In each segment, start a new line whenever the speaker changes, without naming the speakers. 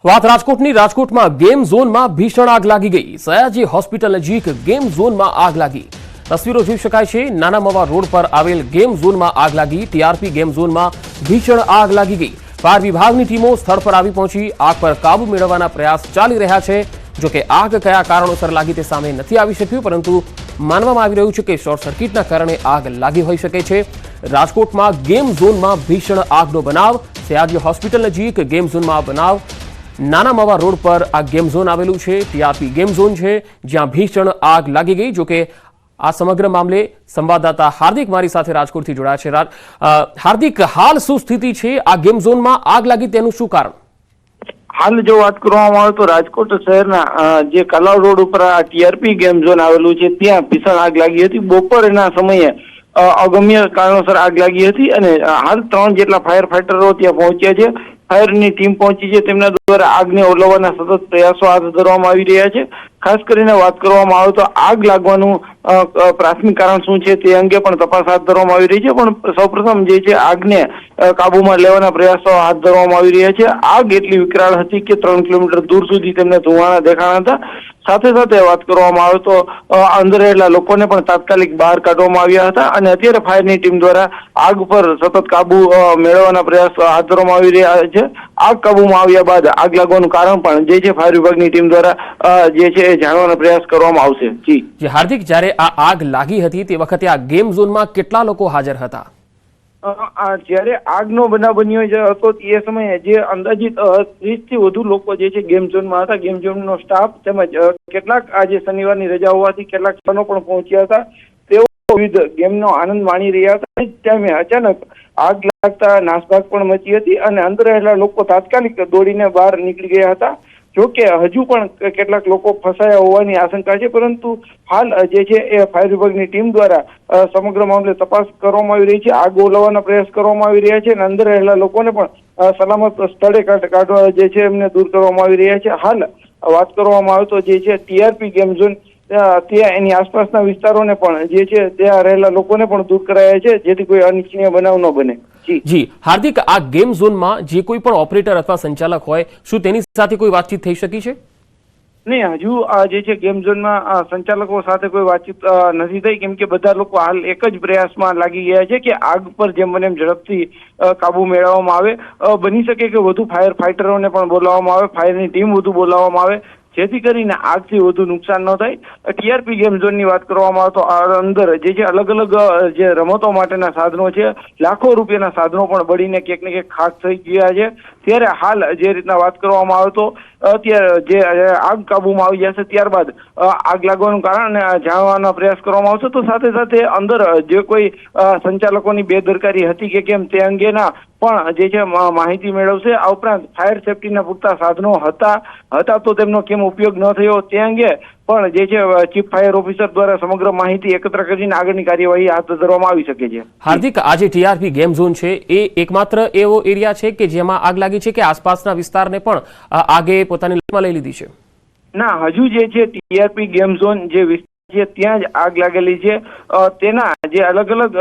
વાત રાજકોટની રાજકોટમાં ગેમ ઝોનમાં ભીષણ આગ લાગી ગઈ। સયાજી હોસ્પિટલ નજીક ગેમ ઝોનમાં આગ લાગી। તસવીરો જોઈ શકાય છે। નાના મવા રોડ પર આવેલ ગેમ ઝોનમાં આગ લાગી। ટીઆરપી ગેમ ઝોનમાં ભીષણ આગ લાગી ગઈ। ફાયર વિભાગની ટીમો સ્થળ પર આવી પહોંચી આગ પર કાબુ મેળવવાના પ્રયાસ ચાલી રહ્યા છે। જો કે આગ કયા કારણોસર લાગી તે સામે નથી આવી શક્યું, પરંતુ માનવામાં આવી રહ્યું છે કે શોર્ટ સર્કિટના કારણે આગ લાગી હોઈ શકે છે। રાજકોટમાં ગેમ ઝોનમાં ભીષણ આગનો બનાવ। સયાજી હોસ્પિટલ નજીક ગેમ ઝોનમાં બનાવ। નાના મવા રોડ પર આ ગેમ ઝોન આવેલું છે। ટીઆરપી ગેમ ઝોન છે જ્યાં ભીષણ આગ લાગી ગઈ। જો કે આ સમગ્ર મામલે સંવાદદાતા હાર્દિક મારી સાથે રાજકોટથી જોડાયા છે। હાર્દિક, હાલ શું સ્થિતિ છે? આ ગેમ ઝોનમાં આગ લાગી તેનું શું કારણ?
હાલ જો વાત કરવામાં આવે તો રાજકોટ શહેરના જે કલાવ રોડ ઉપર આ ટીઆરપી ગેમ ઝોન આવેલું છે ત્યાં ભીષણ આગ લાગી હતી। બપોરના સમયે અગમ્ય કારણોસર આગ લાગી હતી અને હાલ 3 જેટલા ફાયર ફાઈટરો ત્યાં પહોંચ્યા છે। ફાયરની ટીમ પહોંચી છે। તેમના દ્વારા આગને ઓલવવાના સતત પ્રયાસો હાથ ધરવામાં આવી રહ્યા છે। ખાસ કરીને વાત કરવામાં આવે તો આગ લાગવાનું પ્રાથમિક કારણ શું છે તે અંગે પણ તપાસ હાથ ધરવામાં આવી રહી છે। પણ સૌપ્રથમ જે છે આગને કાબૂમાં લેવાના પ્રયાસો હાથ ધરવામાં આવી રહ્યા છે। આગ એટલી વિકરાળ હતી કે 3 કિલોમીટર દૂર સુધી તેમને ધુમાડા દેખાણા હતા। સાથે સાથે વાત કરવામાં આવે તો અંદર રહેલા લોકોને પણ તાત્કાલિક બહાર કાઢવામાં આવ્યા હતા અને અત્યારે ફાયરની ટીમ દ્વારા આગ પર સતત કાબુ મેળવવાના પ્રયાસ હાથ ધરવામાં આવી રહ્યા છે। આગ કાબુમાં આવ્યા બાદ આગ લાગવાનું કારણ પણ જે છે ફાયર વિભાગની ટીમ દ્વારા જે છે એ જાણવાનો પ્રયાસ કરવામાં આવશે।
જી હાર્દિક, જ્યારે આ આગ લાગી હતી તે વખતે આ ગેમ ઝોનમાં કેટલા લોકો હાજર હતા?
જયારે આગનો બનાવ બન્યો હતો એ સમયે જે અંદાજિત 30 થી વધુ લોકો જે છે ગેમ ઝોનમાં હતા। ગેમ ઝોનનો સ્ટાફ તેમજ કેટલાક આજે શનિવારની રજા હોવાથી કેટલાક સ્થાનો પણ પહોંચ્યા હતા। તેઓ વિવિધ ગેમનો આનંદ માણી રહ્યા હતા। ટાઈમે અચાનક આગ લાગતા નાસભાગ પણ મચી હતી અને અંદર રહેલા લોકો તાત્કાલિક દોડીને બહાર નીકળી ગયા હતા। જો કે હજુ પણ કેટલાક લોકો ફસાયા હોવાની આશંકા છે, પરંતુ હાલ જે છે એ ફાયર વિભાગની ટીમ દ્વારા સમગ્ર મામલે તપાસ કરવામાં આવી રહી છે। આગ ઓલવવાના પ્રયાસ કરવામાં આવી રહ્યા છે અને અંદર રહેલા લોકોને પણ સલામત સ્થળે કાઢવા જે છે એમને દૂર કરવામાં આવી રહ્યા છે। હાલ વાત કરવામાં આવે તો જે છે ટીઆરપી ગેમ ઝોન ત્યાં એની આસપાસના વિસ્તારોને પણ જે છે ત્યાં રહેલા લોકોને પણ દૂર કરાયા છે, જેથી કોઈ અનિચ્છનીય બનાવ ન બને।
જી હાર્દિક, આ ગેમ ઝોનમાં જે કોઈ પણ ઓપરેટર અથવા સંચાલક હોય, શું તેની સાથે કોઈ વાતચીત થઈ શકી છે?
નહીં, હજુ જે છે ગેમ ઝોનમાં સંચાલકો સાથે કોઈ વાતચીત નથી થઈ, કેમ કે બધા લોકો હાલ એક જ પ્રયાસમાં લાગી ગયા છે કે આગ પર જેમ બને એમ ઝડપથી કાબુ મેળવવામાં આવે। બની શકે કે વધુ ફાયર ફાઈટરોને પણ બોલાવવામાં આવે, ફાયરની ટીમ વધુ બોલાવવામાં આવે, જેથી કરીને આગથી વધુ નુકસાન ન થાય। ટીઆરપી ગેમ ઝોનની વાત કરવામાં આવે તો અંદર જે છે અલગ અલગ જે રમતો માટેના સાધનો છે, લાખો રૂપિયાના સાધનો પણ બળીને ક્યાંક ને ક્યાંક ખાક થઈ ગયા છે। ત્યારે હાલ જે રીતના વાત કરવામાં આવે તો અત્યારે જે આગ કાબુમાં આવી જશે ત્યારબાદ આગ લાગવાનું કારણ જાણવાનો પ્રયાસ કરવામાં આવશે। તો સાથે સાથે અંદર જે કોઈ સંચાલકોની બેદરકારી હતી કે કેમ તે અંગેના પણ જે છે માહિતી મેળવશે। આ ઉપરાંત ફાયર સેફટીના પૂરતા સાધનો હતા તો તેમનો કેમ ઉપયોગ ન થયો તે અંગે પણ જે છે ચીફ ફાયર ઓફિસર દ્વારા સમગ્ર માહિતી એકત્ર કરીને આગળની કાર્યવાહી હાથ ધરવામાં આવી શકે છે।
હાર્દિક, આ જે ટીઆરપી ગેમ ઝોન છે એ એકમાત્ર એવો એરિયા છે કે જેમાં આગ લાગી છે કે આસપાસના વિસ્તારને પણ આગે પોતાની લપેટમાં લઈ લીધી છે?
ના, હજુ જે છે ટીઆરપી ગેમ ઝોન જે વિસ્તાર છે ત્યાં જ આગ લાગેલી છે। તેના જે અલગ અલગ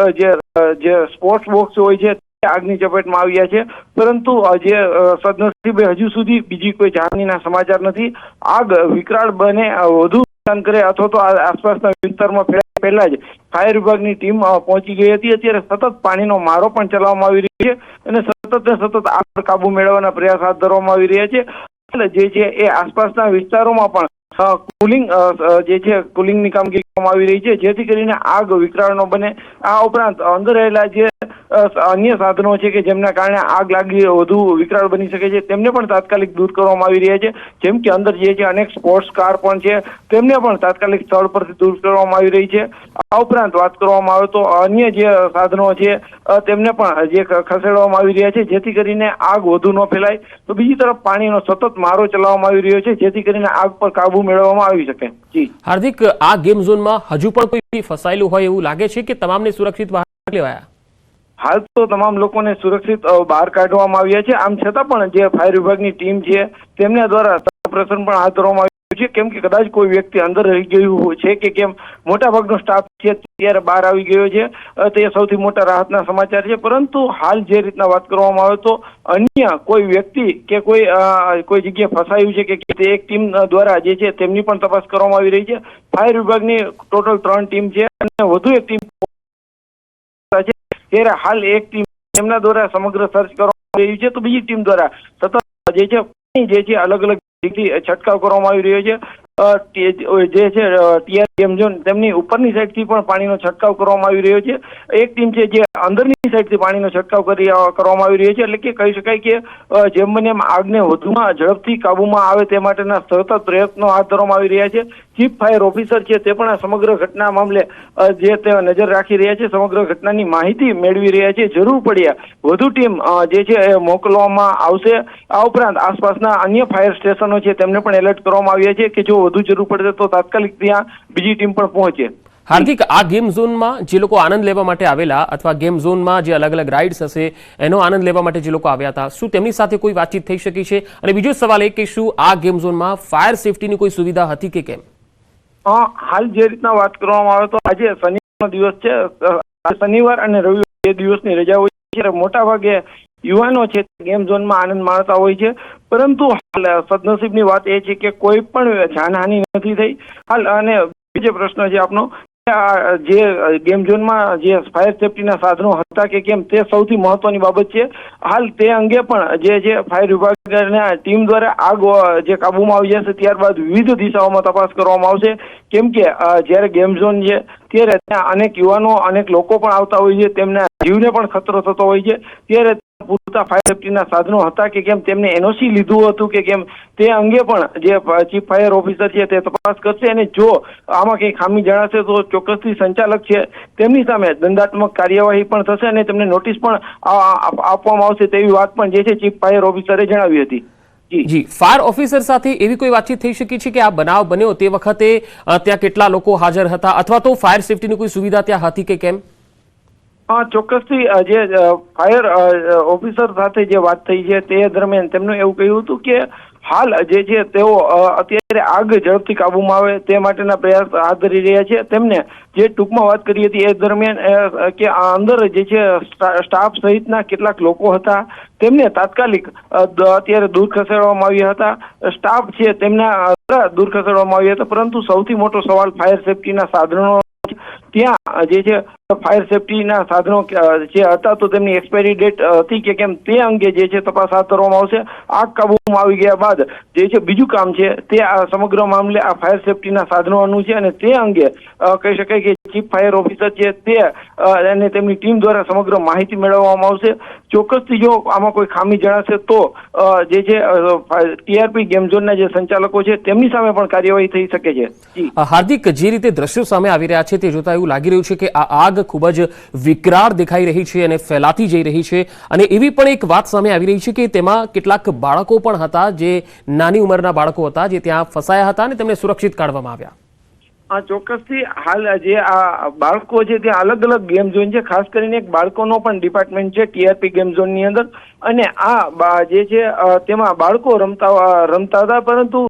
જે સ્પોર્ટ્સ બોક્સ હોય છે આગની ચપેટમાં આવ્યા છે, પરંતુ જે સદનસીબે હજુ સુધી બીજી કોઈ જાનહાનિના સમાચાર નથી। આગ વિકરાળ બને, વધુ નુકસાન કરે અથવા તો આસપાસના વિસ્તારમાં ફેલાય પહેલા જ ફાયર વિભાગની ટીમ પહોંચી ગઈ હતી। અત્યારે સતત પાણીનો મારો પણ ચલાવવામાં આવી રહ્યો છે અને સતત આગ પર કાબુ મેળવવાના પ્રયાસ હાથ ધરવામાં આવી રહ્યા છે। જે છે એ આસપાસના વિસ્તારોમાં પણ કુલિંગની કામગીરી કરવામાં આવી રહી છે, જેથી કરીને આગ વિકરાળ ન બને। આ ઉપરાંત અંદર રહેલા જે અન્ય સાધનો છે કે જેમના કારણે આગ લાગી વધુ વિકરાળ બની શકે છે તેમને પણ તાત્કાલિક દૂર કરવામાં આવી રહ્યા છે। જેમ કે અંદર જે છે અનેક સ્પોર્ટ્સ કાર પણ છે, તેમને પણ તાત્કાલિક સ્થળ પરથી દૂર કરવામાં આવી રહી છે। આ ઉપરાંત વાત કરવામાં આવે તો અન્ય જે સાધનો છે તેમને પણ જે ખસેડવામાં આવી રહ્યા છે, જેથી કરીને આગ વધુ ન ફેલાય। તો બીજી તરફ પાણીનો સતત મારો ચલાવવામાં આવી રહ્યો છે, જેથી કરીને આગ પર કાબુ મેળવવામાં આવી શકે। જી
હાર્દિક, આ ગેમ ઝોનમાં હજુ પણ કોઈ ફસાયેલું હોય એવું લાગે છે કે તમામને સુરક્ષિત બહાર લેવાયા?
હાલ તો તમામ લોકોને સુરક્ષિત બહાર કાઢવામાં આવ્યા છે। આમ છતાં પણ જે ફાયર વિભાગની ટીમ છે તેમના દ્વારા ઓપરેશન પણ હાથ ધરવામાં આવ્યું છે, કેમ કે કદાચ કોઈ વ્યક્તિ અંદર રહી ગયું છે કે કેમ. મોટાભાગનો સ્ટાફ છે ત્યારે બહાર આવી ગયો છે, તે સૌથી મોટા રાહતના સમાચાર છે. પરંતુ હાલ જે રીતના વાત કરવામાં આવે તો અન્ય કોઈ વ્યક્તિ કે કોઈ જગ્યાએ ફસાયું છે કે તે એક ટીમ દ્વારા જે છે તેમની પણ તપાસ કરવામાં આવી રહી છે. ફાયર વિભાગની ટોટલ 3 ટીમ છે અને વધુ એક ટીમ છે. ત્યારે હાલ એક ટીમ તેમના દ્વારા સમગ્ર સર્ચ કરવામાં આવી રહ્યું છે, તો બીજી ટીમ દ્વારા સતત જે છે અલગ અલગ છંટકાવ કરવામાં આવી રહ્યો છે. જે છે ટીઆર ગેમ ઝોન તેમની ઉપરની સાઈડથી પણ પાણીનો છંટકાવ કરવામાં આવી રહ્યો છે. એક ટીમ છે જે અંદરની સાઈડથી પાણીનો છંટકાવ કરવામાં આવી રહ્યો છે. એટલે કે કહી શકાય કે જેમ બને એમ આગને વધુમાં ઝડપથી કાબૂમાં આવે તે માટેના સતત પ્રયત્નો હાથ ધરવામાં આવી રહ્યા છે. ચીફ ફાયર ઓફિસર છે તે પણ આ સમગ્ર ઘટના મામલે જે તે નજર રાખી રહ્યા છે, સમગ્ર ઘટનાની માહિતી મેળવી રહ્યા છે. જરૂર પડ્યા વધુ ટીમ જે છે એ મોકલવામાં આવશે. આ ઉપરાંત આસપાસના અન્ય ફાયર સ્ટેશનો છે તેમને પણ એલર્ટ કરવામાં આવ્યા છે કે જો વધુ જરૂર પડે તો તાત્કાલિક ત્યાં બીજી ટીમ પણ પહોંચે.
હાર્દિક, આ ગેમ ઝોનમાં જે લોકો આનંદ લેવા માટે આવેલા અથવા ગેમ ઝોનમાં જે અલગ અલગ રાઇડ્સ હશે એનો આનંદ લેવા માટે જે લોકો આવ્યા હતા, શું તેમની સાથે કોઈ વાતચીત થઈ શકી છે? અને બીજો સવાલ એ કે શું આ ગેમ ઝોનમાં ફાયર સેફટીની કોઈ સુવિધા હતી કે કેમ?
હાલ જે રીતના વાત કરવામાં આવે તો આજે શનિવારનો દિવસ છે. શનિવાર અને રવિવાર 2 દિવસની રજા હોય છે. મોટા ભાગે યુવાનો છે ગેમ ઝોનમાં આનંદ માણતા હોય છે, પરંતુ હાલ સદનસીબની વાત એ છે કે કોઈ પણ જાનહાનિ નથી થઈ. હાલ અને બીજો પ્રશ્ન છે આપનો, જે ગેમ ઝોનમાં જે ફાયર સેફટીના સાધનો હતા કે કેમ તે સૌથી મહત્વની બાબત છે. હાલ તે અંગે પણ જે ફાયર વિભાગના ટીમ દ્વારા આગ જે કાબૂમાં આવી જશે ત્યારબાદ વિવિધ દિશાઓમાં તપાસ કરવામાં આવશે. કેમ કે જ્યારે ગેમ ઝોન છે ત્યારે ત્યાં અનેક યુવાનો અનેક લોકો પણ આવતા હોય છે, તેમના જીવને પણ ખતરો થતો હોય છે. ત્યારે પૂરતા ફાયર સેફટીના સાધનો હતા કે કેમ, તેમને એનઓસી લીધું હતું કે કેમ, તે અંગે પણ જે ચીફ ફાયર ઓફિસર છે તે તપાસ કરશે. અને જો આમાં કંઈ ખામી જણાશે તો ચોક્કસથી સંચાલક છે તેમની સામે દંડાત્મક કાર્યવાહી પણ થશે અને તેમને નોટિસ પણ આપવામાં આવશે તેવી વાત પણ જે છે ચીફ ફાયર ઓફિસરે જણાવી હતી.
જી, ફાયર ઓફિસર સાથે એવી કોઈ વાતચીત થઈ શકી છે કે આ બનાવ બન્યો તે વખતે ત્યાં કેટલા લોકો હાજર હતા અથવા તો ફાયર સેફટીની કોઈ સુવિધા ત્યાં હતી કે કેમ?
ચોક્કસથી જે ફાયર ઓફિસર સાથે જે વાત થઈ છે તે દરમિયાન તેમનું એવું કહ્યું હતું કે હાલ જે છે તેઓ અત્યારે આગ ઝડપથી કાબૂમાં આવે તે માટેના પ્રયાસ હાથ ધરી રહ્યા છે. તેમને જે ટૂંકમાં વાત કરી હતી એ દરમિયાન કે અંદર જે છે સ્ટાફ સહિતના કેટલાક લોકો હતા તેમને તાત્કાલિક અત્યારે દૂર ખસેડવામાં આવ્યા હતા. સ્ટાફ છે તેમના દૂર ખસેડવામાં આવ્યા હતા, પરંતુ સૌથી મોટો સવાલ ફાયર સેફટીના સાધનો ત્યાં જે છે ફાયર સેફટીના સાધનો જે હતા તો તેમની એક્સપાયરી ડેટ હતી કે કેમ તે અંગે જે છે તપાસ હાથ ધરવામાં આવશે. આગ કાબૂમાં આવી ગયા બાદ જે છે બીજું કામ છે તે આ સમગ્ર મામલે આ ફાયર સેફટીના સાધનોનું છે અને તે અંગે કહી શકાય કે ચીફ ફાયર ઓફિસર છે તે અને તેમની ટીમ દ્વારા સમગ્ર માહિતી મેળવવામાં આવશે. ચોક્કસથી જો આમાં કોઈ ખામી જણાશે તો જે છે ટીઆરપી ગેમ ઝોનના જે સંચાલકો છે તેમની સામે પણ કાર્યવાહી થઈ શકે છે.
હાર્દિક, જે રીતે દ્રશ્યો સામે આવી રહ્યા છે તે જોતા એવું લાગી રહ્યું છે કે આ આગ ખૂબ જ વિકરાળ દેખાઈ રહી છે અને ફેલાતી જઈ રહી છે. અને એવી પણ એક વાત સામે આવી રહી છે કે તેમાં કેટલાક બાળકો પણ હતા, જે નાની ઉંમરના બાળકો હતા જે ત્યાં ફસાયા હતા અને તેમને સુરક્ષિત કાઢવામાં આવ્યા.
ચોક્કસથી હાલ જે આ બાળકો છે ત્યાં અલગ અલગ ગેમ ઝોન છે, ખાસ કરીને એક બાળકોનો પણ ડિપાર્ટમેન્ટ છે ટીઆરપી ગેમ ઝોનની અંદર. અને આ જે છે તેમાં બાળકો રમતા હતા, પરંતુ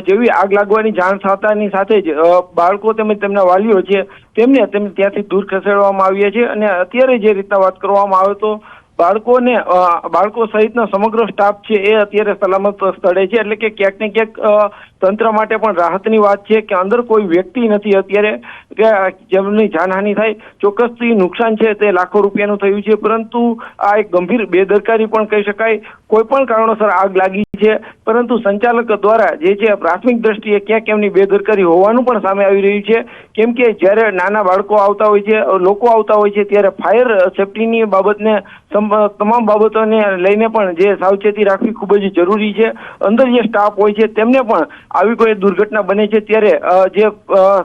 જેવી આગ લાગવાની જાણ થતાની સાથે જ બાળકો તેમજ તેમના વાલીઓ છે તેમને ત્યાંથી દૂર ખસેડવામાં આવ્યા છે. અને અત્યારે જે રીતના વાત કરવામાં આવે તો બાળકો સહિતનો સમગ્ર સ્ટાફ છે એ અત્યારે સલામત સ્થળે છે. એટલે કે ક્યાંક ને ક્યાંક તંત્ર માટે પણ રાહતની વાત છે કે અંદર કોઈ વ્યક્તિ નથી અત્યારે કે જેમની જાનહાનિ થાય. ચોક્કસથી નુકસાન છે તે લાખો રૂપિયાનું થયું છે, પરંતુ આ એક ગંભીર બેદરકારી પણ કહી શકાય. કોઈ પણ કારણોસર આગ લાગી છે, પરંતુ સંચાલક દ્વારા જે છે પ્રાથમિક દ્રષ્ટિએ ક્યાંક એમની બેદરકારી હોવાનું પણ સામે આવી રહ્યું છે. કેમ કે જ્યારે નાના બાળકો આવતા હોય છે, લોકો આવતા હોય છે, ત્યારે ફાયર સેફટીની બાબતને તમામ બાબતોને લઈને પણ જે સાવચેતી રાખવી ખૂબ જ જરૂરી છે. અંદર જે સ્ટાફ હોય છે તેમને પણ આવી કોઈ દુર્ઘટના બને છે ત્યારે જે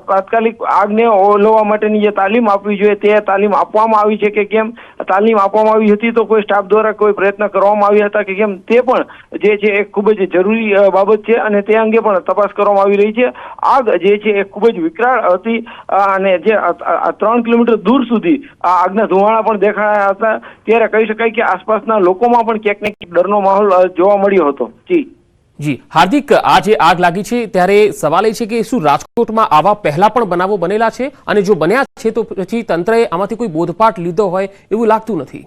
તાત્કાલિક આગને ઓલવવા માટેની જે તાલીમ આપવી જોઈએ તે તાલીમ આપવામાં આવી છે કે કેમ, તાલીમ આપવામાં આવી હતી તો કોઈ સ્ટાફ દ્વારા કોઈ પ્રયત્ન કરવામાં આવ્યા હતા કે કેમ, તે પણ જે છે એ ખૂબ જ જરૂરી બાબત છે અને તે અંગે પણ તપાસ કરવામાં આવી રહી છે. આગ જે છે એ ખૂબ જ વિકરાળ હતી અને જે 3 કિલોમીટર દૂર સુધી આ આગના ધુમાડા પણ દેખાયા હતા. ત્યારે કહી શકાય કે આસપાસના લોકોમાં પણ ક્યાંક ને ક્યાંક ડરનો માહોલ જોવા મળ્યો હતો. જી
જી હાર્દિક, આ જે આગ લાગી છે ત્યારે સવાલ એ છે કે શું રાજકોટમાં આવા પહેલા પણ બનાવો બનેલા છે, અને જો બન્યા છે તો પછી તંત્રએ આમાંથી કોઈ બોધપાઠ લીધો હોય એવું લાગતું નથી.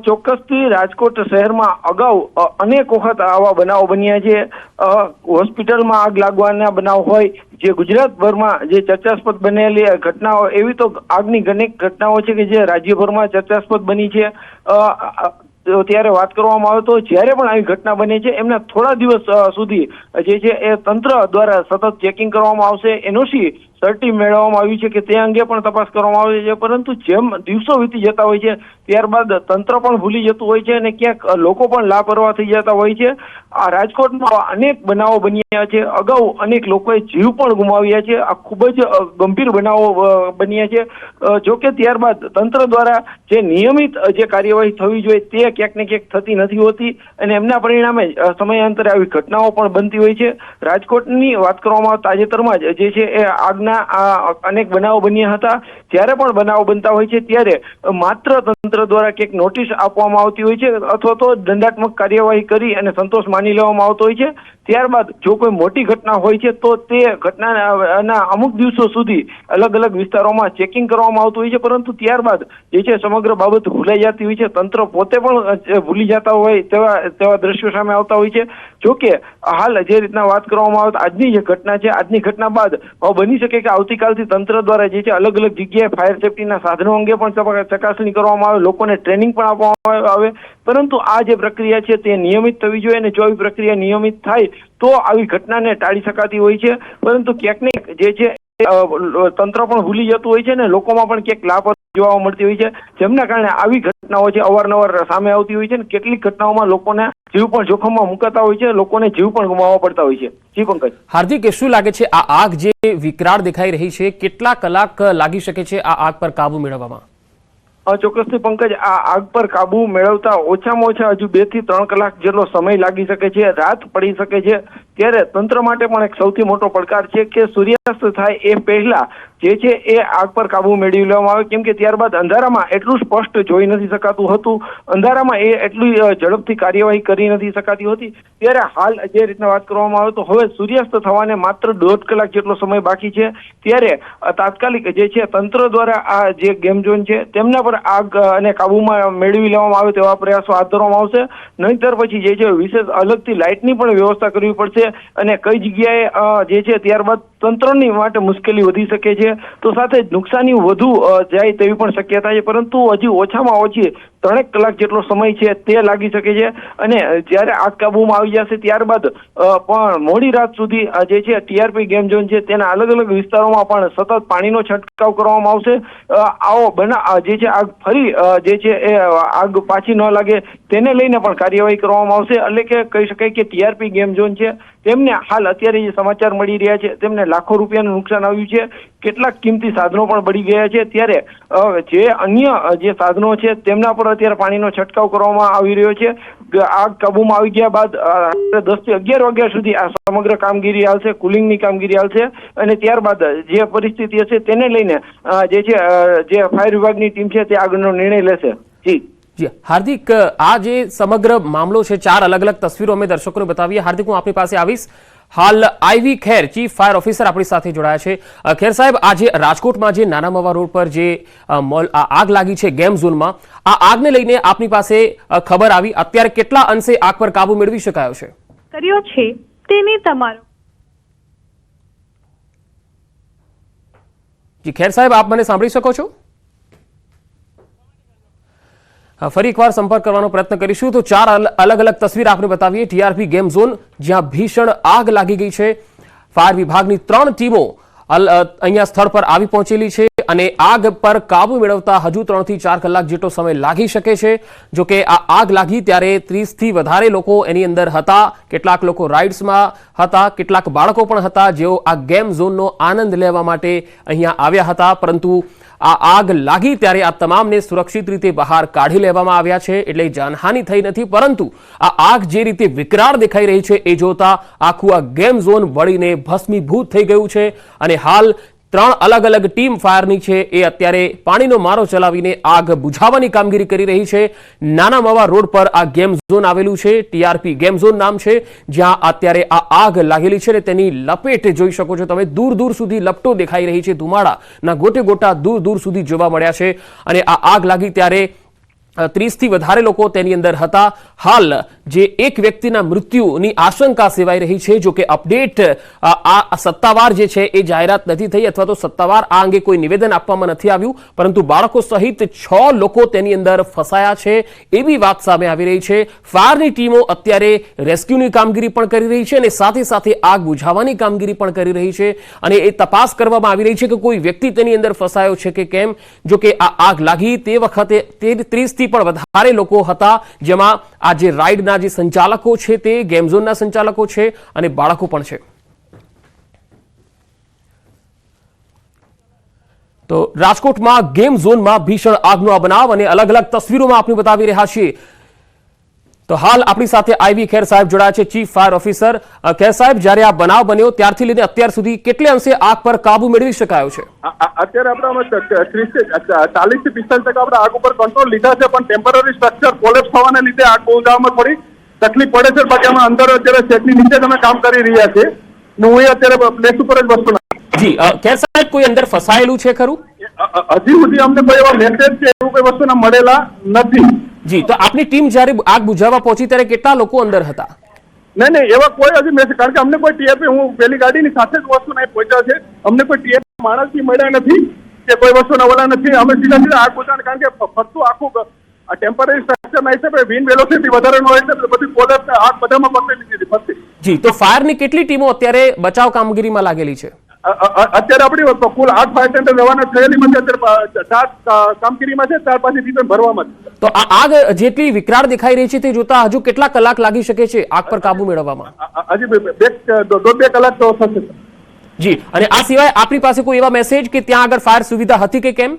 ચોક્કસથી રાજકોટ શહેરમાં અગાઉ અનેક વખત આવા બનાવો બન્યા છે. હોસ્પિટલમાં આગ લાગવાના બનાવ હોય, જે ગુજરાતભરમાં જે ચર્ચાસ્પદ બનેલી ઘટનાઓ, એવી તો આગની અનેક ઘટનાઓ છે કે જે રાજ્યભરમાં ચર્ચાસ્પદ બની છે. ત્યારે વાત કરવામાં આવે તો જ્યારે પણ આવી ઘટના બને છે એમના થોડા દિવસ સુધી જે છે એ તંત્ર દ્વારા સતત ચેકિંગ કરવામાં આવશે. એનઓસી સર્ટી મેળવવામાં આવ્યું છે કે તે અંગે પણ તપાસ કરવામાં આવે છે, પરંતુ જેમ દિવસો વીતી જતા હોય છે ત્યારબાદ તંત્ર પણ ભૂલી જતું હોય છે અને ક્યાંક લોકો પણ લાપરવાહ થઈ જતા હોય છે. આ રાજકોટમાં અનેક બનાવો બન્યા છે, અગાઉ અનેક લોકોએ જીવ પણ ગુમાવ્યા છે. આ ખૂબ જ ગંભીર બનાવો બન્યા છે. જોકે ત્યારબાદ તંત્ર દ્વારા જે નિયમિત જે કાર્યવાહી થવી જોઈએ તે ક્યાંક ને ક્યાંક થતી નથી હોતી, અને એમના પરિણામે સમયાંતરે આવી ઘટનાઓ પણ બનતી હોય છે. રાજકોટની વાત કરવામાં આવે તાજેતરમાં જ જે છે એ આગના અનેક બનાવો બન્યા હતા. જ્યારે પણ બનાવો બનતા હોય છે ત્યારે માત્ર તંત્ર દ્વારા ક્યાંક નોટિસ આપવામાં આવતી હોય છે અથવા તો દંડાત્મક કાર્યવાહી કરી અને સંતોષ માની લેવામાં આવતો હોય છે. ત્યારબાદ જો કોઈ મોટી ઘટના હોય છે તો તે ઘટનાના અમુક દિવસો સુધી અલગ અલગ વિસ્તારોમાં ચેકિંગ કરવામાં આવતું હોય છે, પરંતુ ત્યારબાદ જે છે સમગ્ર બાબત ભૂલાઈ જતી હોય છે. તંત્ર પોતે પણ ભૂલી જતા હોય તેવા દ્રશ્યો સામે આવતા હોય છે. જોકે હાલ જે રીતના વાત કરવામાં આવે તો આજની જે ઘટના છે, આજની ઘટના બાદ બની શકે કે આવતીકાલથી તંત્ર દ્વારા જે છે અલગ અલગ જગ્યાએ ફાયર સેફટીના સાધનો અંગે પણ ચકાસણી કરવામાં આવે, લોકોને ટ્રેનિંગ પણ આપવામાં આવે. પરંતુ આ જે પ્રક્રિયા છે તે નિયમિત થવી જોઈએ, અને જો આવી પ્રક્રિયા નિયમિત થાય તો આવી ઘટનાને ટાળી શકાતી હોય છે. પરંતુ ક્યાંક ને જે છે તંત્ર પણ ભૂલી જતું હોય છે ને લોકોમાં પણ ક્યાંક લાપરવાહી જોવા મળતી હોય છે, જેમના કારણે આવી ઘટનાઓ છે અવારનવાર સામે આવતી હોય છે, અને કેટલીક ઘટનાઓમાં લોકોના જીવ પણ જોખમમાં મુકાતા હોય છે, લોકોને જીવ પણ ગુમાવવા પડતા હોય છે. જી પંકજ.
હાર્દિક, શું લાગે છે આ આગ જે વિકરાળ દેખાઈ રહી છે, કેટલા કલાક લાગી શકે છે આ આગ પર કાબુ મેળવવામાં?
ચોક્કસથી પંકજ, આ આગ પર કાબુ મેળવતા ઓછામાં ઓછા હજુ 2 થી 3 કલાક જેટલો સમય લાગી શકે છે, રાત પડી શકે છે. ત્યારે તંત્ર માટે પણ એક સૌથી મોટો પડકાર છે કે સૂર્યાસ્ત થાય એ પહેલા જે છે એ આગ પર કાબુ મેળવી લેવામાં આવે, કેમ કે ત્યારબાદ અંધારામાં એટલું સ્પષ્ટ જોઈ નથી શકાતું હતું, અંધારામાં એ એટલી ઝડપથી કાર્યવાહી કરી નથી શકાતી હોતી. ત્યારે હાલ જે રીતના વાત કરવામાં આવે તો હવે સૂર્યાસ્ત થવાને માત્ર 1.5 કલાક જેટલો સમય બાકી છે. ત્યારે તાત્કાલિક જે છે તંત્ર દ્વારા આ જે ગેમ ઝોન છે તેમના પર આગ અને કાબુમાં મેળવી લેવામાં આવે તેવા પ્રયાસો હાથ ધરવામાં આવશે. નહીંતર પછી જે છે વિશેષ અલગથી લાઇટની પણ વ્યવસ્થા કરવી પડશે, અને કઈ જગ્યાએ જે છે ત્યારબાદ તંત્રની માટે મુશ્કેલી વધી શકે છે, તો સાથે નુકસાની વધુ જાય તેવી પણ શક્યતા છે. પરંતુ હજી ઓછામાં ઓછી 3 કલાક જેટલો સમય છે તે લાગી શકે છે, અને જ્યારે આગ કાબુમાં આવી જશે ત્યારબાદ પણ મોડી રાત સુધી જે છે ટીઆરપી ગેમ ઝોન છે તેના અલગ અલગ વિસ્તારોમાં પણ સતત પાણીનો છંટકાવ કરવામાં આવશે. આવો જે છે આગ ફરી જે છે એ આગ પાછી ન લાગે તેને લઈને પણ કાર્યવાહી કરવામાં આવશે. એટલે કે કહી શકાય કે ટીઆરપી ગેમ ઝોન છે તેમને હાલ અત્યારે જે સમાચાર મળી રહ્યા છે તેમને લાખો રૂપિયાનું નુકસાન આવ્યું છે, કેટલાક કિંમતી સાધનો પણ બળી ગયા છે. ત્યારે જે અન્ય જે સાધનો છે તેમના પર અત્યારે પાણીનો છંટકાવ કરવામાં આવી રહ્યો છે. આગ કાબુમાં આવી ગયા બાદ 10 થી 11 વાગ્યા સુધી આ સમગ્ર કામગીરી હાલશે, કુલિંગની કામગીરી હાલશે, અને ત્યારબાદ જે પરિસ્થિતિ હશે તેને લઈને જે છે જે ફાયર વિભાગની ટીમ છે તે આગળનો નિર્ણય લેશે.
જી હાર્દિક, આ જે સમગ્ર મામલો છે 4 અલગ અલગ તસવીરો અમે દર્શકોને બતાવીએ. હાર્દિક, હું આપની પાસે આવીશ. હાલ આઈવી ખેર ચીફ ફાયર ઓફિસર આપણી સાથે જોડાયા છે. ખેર સાહેબ, આજે રાજકોટમાં જે નાના મવા રોડ પર જે આગ લાગી છે ગેમ ઝોનમાં, આ આગને લઈને આપની પાસે ખબર આવી, અત્યારે કેટલા અંશે આગ પર કાબુ મેળવી શકાયો છે?
કર્યો છે તેને તમારો.
જી ખેર સાહેબ, આપ મને સાંભળી શકો છો? ફરી એકવાર સંપર્ક કરવાનો પ્રયત્ન કરીશું. તો 4 અલગ અલગ તસવીર આપણે બતાવીએ. ટીઆરપી ગેમ ઝોન જ્યાં ભીષણ આગ લાગી ગઈ છે. ફાયર વિભાગની 3 ટીમો અહીંયા સ્થળ પર આવી પહોંચેલી છે, અને આગ પર કાબુ મેળવતા હજુ 3 થી 4 કલાક જેટલો સમય લાગી શકે છે. જો કે આ આગ લાગી ત્યારે 30 થી વધારે લોકો એની અંદર હતા. કેટલાક લોકો રાઇડ્સમાં હતા, કેટલાક બાળકો પણ હતા જેઓ આ ગેમ ઝોનનો આનંદ લેવા માટે અહીંયા આવ્યા હતા. પરંતુ આ આગ લાગી ત્યારે આ તમામને સુરક્ષિત રીતે બહાર કાઢી લેવામાં આવ્યા છે, એટલે જાનહાનિ થઈ નથી. પરંતુ આ આગ જે રીતે વિકરાળ દેખાઈ રહી છે એ જોતા આખું આ ગેમ ઝોન બળીને ભસ્મીભૂત થઈ ગયું છે, અને હાલ ત્રણ અલગ અલગ ટીમ ફાયરની છે એ અત્યારે પાણીનો મારો ચલાવીને આગ બુઝાવવાની કામગીરી કરી રહી છે. નાના મવા રોડ પર આ ગેમ ઝોન આવેલું છે. ટીઆરપી ગેમ ઝોન નામ છે, જ્યાં અત્યારે આ આગ લાગેલી છે. તેની લપેટ જોઈ શકો છો તમે. દૂર દૂર સુધી લપટો દેખાઈ રહી છે. ધુમાડાના ગોટે ગોટા દૂર દૂર સુધી જોવા મળ્યા છે. અને આ આગ લાગી ત્યારે 30 થી વધારે લોકો તેની અંદર હતા. હાલ જે એક વ્યક્તિના મૃત્યુની આશંકા સેવાઈ રહી છે. જો કે અપડેટ આ સત્તાવાર જે છે એ જાહેરાત નથી થઈ, અથવા તો સત્તાવાર આ અંગે કોઈ નિવેદન આપવામાં નથી આવ્યું. પરંતુ બાળકો સહિત 6 લોકો તેની અંદર ફસાયા છે એવી વાત સામે આવી રહી છે. ફાયરની ટીમો અત્યારે રેસ્ક્યુની કામગીરી પણ કરી રહી છે અને સાથે સાથે આગ બુઝાવવાની કામગીરી પણ કરી રહી છે. અને એ તપાસ કરવામાં આવી રહી છે કે કોઈ વ્યક્તિ તેની અંદર ફસાયો છે કે કેમ. જો કે આ આગ લાગી તે વખતે 30 થી પણ વધારે લોકો હતા, જેમાં આ જે રાઇડના જે સંચાલકો છે તે ગેમ ઝોનના સંચાલકો છે અને બાળકો પણ છે. તો રાજકોટમાં ગેમ ઝોનમાં ભીષણ આગનો આ બનાવ અને અલગ અલગ તસવીરોમાં આપણે બતાવી રહ્યા છીએ. તો હાલ આપણી સાથે આઈવી ખેર સાહેબ જોડાયા છે, ચીફ ફાયર ઓફિસર. ખેર સાહેબ, જ્યારે આ બનાવ બન્યો ત્યારથી લઈને અત્યાર સુધી કેટલે અંશે આગ પર કાબુ મેળવી શકાયો છે?
અત્યારે આપણે 40 થી 45% આપણે આગ ઉપર કંટ્રોલ લીધા છે, પણ ટેમ્પરરી સ્ટ્રક્ચર કોલેપ્સ થવાને લીધે આગ બુઝાવવામાં થોડી તકલીફ પડે છે. બાકી અમે અંદર અત્યારે સેટની નીચે જ અમે કામ કરી રહ્યા છીએ. હું અત્યારે પ્લેસ ઉપર જ વસ્તુ
જી ખેર સાહેબ, કોઈ અંદર ફસાયેલું છે ખરું?
હજી સુધી અમને કોઈ એવા મેસેજ કે એવું કોઈ વસ્તુના મળેલા નથી.
જી, તો આપની ટીમ જ્યારે આગ બુઝાવવા પહોંચી ત્યારે કેટલા લોકો અંદર હતા?
નહીં, એવા કોઈ હજી મેસેજ, કારણ કે અમને કોઈ ટીએપી, હું પેલી ગાડીની સાથે જ વસ્તુ નહીં પહોંચ્યા છે. અમને કોઈ ટીએપી માણસ બી મળ્યા નથી કે કોઈ વસ્તુના ઓલા નથી. અમે સીધા આગ બુઝાવવાનું, કારણ કે ફરતું આખું ટેમ્પરરી સ્ટ્રક્ચરના હિસાબે વિન્ડ વેલોસિટી વધારે ન હોય એટલે બધી કોલેપ્સ આગ બધામાં પકડી લીધી ફરતી.
જી, તો ફાયરની કેટલી ટીમો અત્યારે બચાવ કામગીરીમાં લાગેલી છે?
અત્યારે આપણી કુલ 8 ફાયર ટેન્ડર રવાના થયેલીમાં અત્યારે 4 કામગીરીમાં છે, 4 પાછી રિટર્ન ભરવામાં છે.
તો આ આગ જેટલી વિકરાળ દેખાઈ રહી છે તે જોતા હજુ કેટલા કલાક લાગી શકે છે આગ પર કાબુ મેળવવામાં?
હજી 2 કલાક તો થશે.
જી, અને આ સિવાય આપણી પાસે કોઈ એવા મેસેજ કે ત્યાં આગળ ફાયર સુવિધા હતી કે કેમ?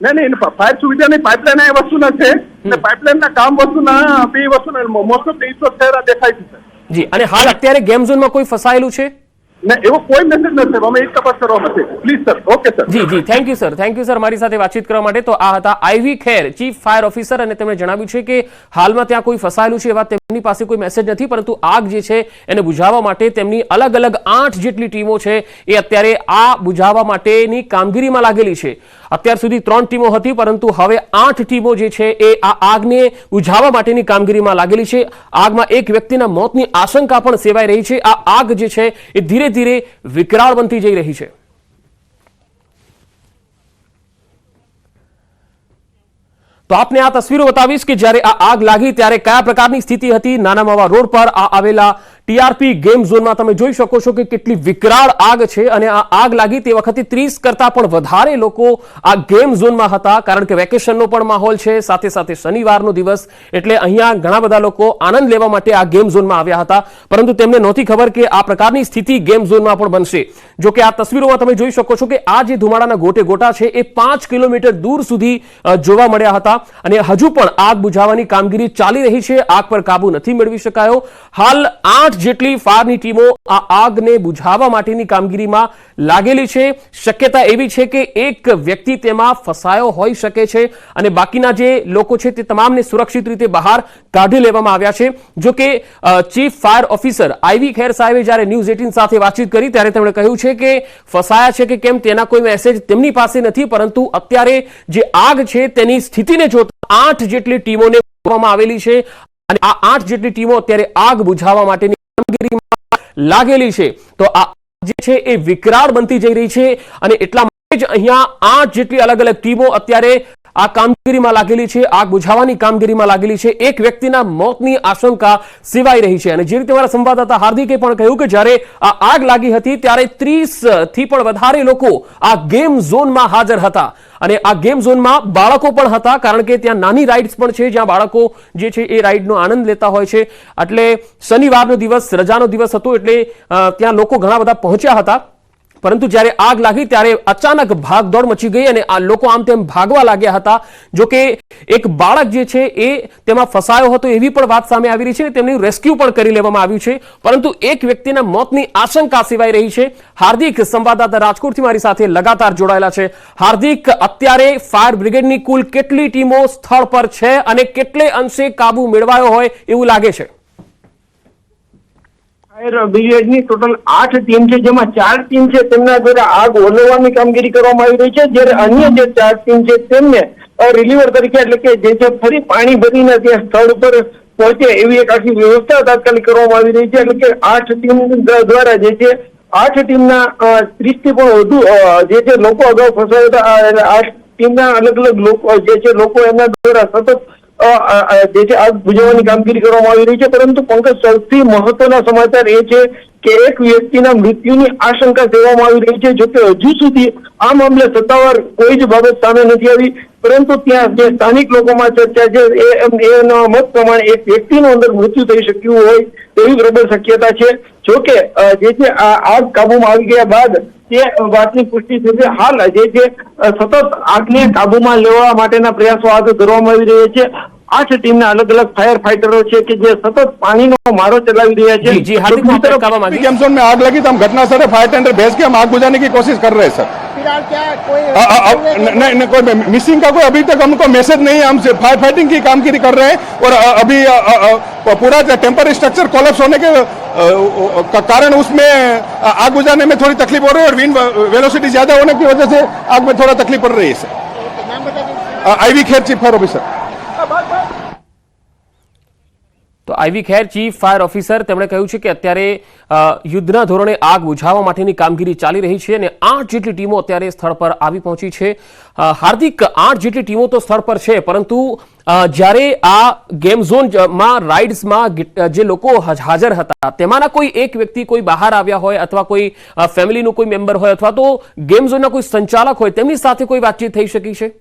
નહીં, ફાયર સુવિધાની પાઇપલાઇન એ વસ્તુના છે અને પાઇપલાઇનના કામ વસ્તુના બે વસ્તુના મોસ્ટ ઓફ દેખાય છે.
જી, અને હાલ અત્યારે ગેમ ઝોનમાં કોઈ ફસાયેલું છે?
એવો કોઈ મેસેજ નથી. અમે એ તપાસ કરવામાં છે. Please sir. Okay sir.
જી, થેન્ક યુ સર મારી સાથે વાતચીત કરવા માટે. તો આ હતા IV Kher, chief fire officer, અને તેમણે જણાવ્યું છે કે હાલમાં ત્યાં કોઈ ફસાયેલું છે એવા તેમની પાસે કોઈ મેસેજ નથી, પરંતુ આગ જે છે એને બુઝાવવા માટે તેમની અલગ અલગ 8 જેટલી ટીમો છે એ અત્યારે આ બુઝાવવા માટેની કામગીરીમાં લાગેલી છે. અત્યાર સુધી 3 ટીમો હતી, પરંતુ હવે 8 ટીમો જે છે એ આ આગને બુઝાવવા માટેની કામગીરીમાં લાગેલી છે. આગમાં એક વ્યક્તિના મોતની આશંકા પણ સેવાઈ રહી છે. આ આગ જે છે એ ધીરે ધીરે વિકરાળ બનતી જઈ રહી છે. તો આપને આ તસવીરો બતાવીશ કે જ્યારે આ આગ લાગી ત્યારે કયા પ્રકારની સ્થિતિ હતી. નાના માવા રોડ પર આ આવેલા ટીઆરપી ગેમ ઝોનમાં તમે જોઈ શકો છો કે કેટલી વિકરાળ આગ છે. અને આ આગ લાગી તે વખતે 30 કરતા પણ વધારે લોકો આ ગેમ ઝોનમાં હતા, કારણ કે વેકેશનનો પણ માહોલ છે, સાથે સાથે શનિવારનો દિવસ, એટલે અહીંયા ઘણા બધા લોકો આનંદ લેવા માટે આ ગેમ ઝોનમાં આવ્યા હતા. પરંતુ તેમને નહોતી ખબર કે આ પ્રકારની સ્થિતિ ગેમ ઝોનમાં પણ બનશે. જો કે આ તસવીરોમાં તમે જોઈ શકો છો કે આ જે ધુમાડાના ગોટે ગોટા છે એ 5 કિલોમીટર દૂર સુધી જોવા મળ્યા હતા. અને હજુ પણ આગ બુઝાવવાની કામગીરી ચાલી રહી છે. આગ પર કાબુ નથી મેળવી શકાયો. હાલ 8 જેટલી ફાયરની ટીમો આ આગને બુઝાવવા માટેની કામગીરીમાં લાગેલી છે. શક્યતા એવી છે કે એક વ્યક્તિ તેમાં ફસાયો હોઈ શકે છે અને બાકીના જે લોકો છે તે તમામને સુરક્ષિત રીતે બહાર કાઢી લેવામાં આવ્યા છે. જો કે ચીફ ફાયર ઓફિસર આઈવી ખેર સાહેબે જ્યારે ન્યૂઝ 18 સાથે વાતચીત કરી ત્યારે તેમણે કહ્યું છે કે ફસાયા છે કે કેમ તેના કોઈ મેસેજ તેમની પાસે નથી, પરંતુ અત્યારે જે આગ છે તેની સ્થિતિને જોતા 8 જેટલી ટીમોને બોલાવવામાં આવેલી છે અને આ 8 જેટલી ટીમો અત્યારે આગ બુઝાવવા માટેની કામગીરીમાં લાગેલી છે. તો આ જે છે એ વિકરાળ બનતી જઈ રહી છે અને એટલા માટે જ અહીંયા 8 જેટલી અલગ અલગ ટીમો અત્યારે આ કામગીરીમાં લાગેલી છે, આગ બુઝાવવાની કામગીરીમાં લાગેલી છે. એક વ્યક્તિના મોતની આશંકા સેવાઈ રહી છે. અને જે રીતે મારા સંવાદદાતા હાર્દિકે પણ કહ્યું કે જ્યારે આ આગ લાગી હતી ત્યારે 30 થી પણ વધારે લોકો આ ગેમ ઝોનમાં હાજર હતા. અને આ ગેમ ઝોનમાં બાળકો પણ હતા, કારણ કે ત્યાં નાની રાઇડ્સ પણ છે જ્યાં બાળકો જે છે એ રાઇડનો આનંદ લેતા હોય છે. એટલે શનિવારનો દિવસ, રજાનો દિવસ હતો, એટલે ત્યાં લોકો ઘણા બધા પહોંચ્યા હતા. પરંતુ જ્યારે આગ લાગી ત્યારે અચાનક ભાગદોડ મચી ગઈ અને આ લોકો આમ તેમ ભાગવા લાગ્યા હતા. જો કે એક બાળક જે છે એ તેમાં ફસાયો હતો એવી પણ વાત સામે આવી રહી છે. તેમનું રેસ્ક્યુ પણ કરી લેવામાં આવ્યું છે, પરંતુ એક વ્યક્તિના મોતની આશંકા સેવાઈ રહી છે. હાર્દિક, સંવાદદાતા રાજકોટથી મારી સાથે લગાતાર જોડાયેલા છે. હાર્દિક, અત્યારે ફાયર બ્રિગેડની કુલ કેટલી ટીમો સ્થળ પર છે અને કેટલે અંશે કાબુ મેળવાયો હોય એવું લાગે છે?
ફાયર બ્રિગેડની ટોટલ 8 ટીમ છે, જેમાં 4 ટીમ છે તેમના દ્વારા આગ ઓલવવાની કામગીરી કરવામાં આવી રહી છે, જ્યારે અન્ય જે 4 ટીમ છે તેમને રિલીવર તરીકે એટલે કે જે છે ફરી પાણી ભરીને ત્યાં સ્થળ ઉપર પહોંચે એવી એક આખી વ્યવસ્થા તાત્કાલિક કરવામાં આવી રહી છે. એટલે કે 8 ટીમ દ્વારા જે છે 8 ટીમના 30 થી પણ વધુ જે છે લોકો અગાઉ ફસાયા હતા. 8 ટીમના અલગ અલગ લોકો જે છે લોકો એમના દ્વારા સતત જે છે આગ બુઝાવવાની કામગીરી કરવામાં આવી રહી છે. પરંતુ પંકજ, સૌથી મહત્વના સમાચાર એ છે કે એક વ્યક્તિના મૃત્યુની આશંકા સેવામાં આવી રહી છે. જોકે હજુ સુધી આ મામલે સત્તાવાર કોઈ જ બાબત સામે નથી આવી, પરંતુ ત્યાં જે સ્થાનિક લોકોમાં ચર્ચા છે એના મત પ્રમાણે એક વ્યક્તિનું અંદર મૃત્યુ થઈ શક્યું હોય તેવી પ્રબળ શક્યતા છે. જોકે જે છે આ આગ કાબુમાં આવી ગયા બાદ તે વાતની પુષ્ટિ થઈ છે. હાલ જે છે સતત આગને કાબુમાં લેવા માટેના પ્રયાસો હાથ ધરવામાં આવી રહ્યા છે. 8 ટીમના અલગ અલગ फायर फाइटरो છે કે જે સતત પાણીનો મારો ચલાવી રહ્યા છે.
जी हार्दिक, मैं आपको कहना मांगी
गेम जोन में आग लगी तो हम घटना स्थल फायर टेंडर भेज के हम आग बुझाने की कोशिश कर रहे हैं सर.
फिलहाल क्या कोई
नहीं कोई मिसिंग का कोई अभी तक हमको मैसेज नहीं है. हम फायर फाइटिंग की कामगिरी कर रहे हैं और अभी पूरा टेम्पररी स्ट्रक्चर कोलैप्स होने के कारण उसमें आग बुझाने में थोड़ी तकलीफ हो रही है और विंड वेलोसिटी ज्यादा होने की वजह से आग में थोड़ा तकलीफ पड़ रही है सर.
नाम बता दीजिए.
IV Kher chief fire officer.
તો IV Kher, chief fire officer, તેમણે કહ્યું છે કે અત્યારે યુદ્ધના ધોરણે આગ બુઝાવવા માટેની કામગીરી ચાલી રહી છે અને 8 જેટલી ટીમો અત્યારે સ્થળ પર આવી પહોંચી છે. હાર્દિક, 8 જેટલી ટીમો તો સ્થળ પર છે, પરંતુ જ્યારે આ ગેમ ઝોનમાં રાઇડ્સમાં જે લોકો હાજર હતા તેમાંના કોઈ એક વ્યક્તિ કોઈ બહાર આવ્યા હોય અથવા કોઈ ફેમિલીનું કોઈ મેમ્બર હોય અથવા તો ગેમ ઝોનના કોઈ સંચાલક હોય તેમની સાથે કોઈ વાતચીત થઈ શકી છે?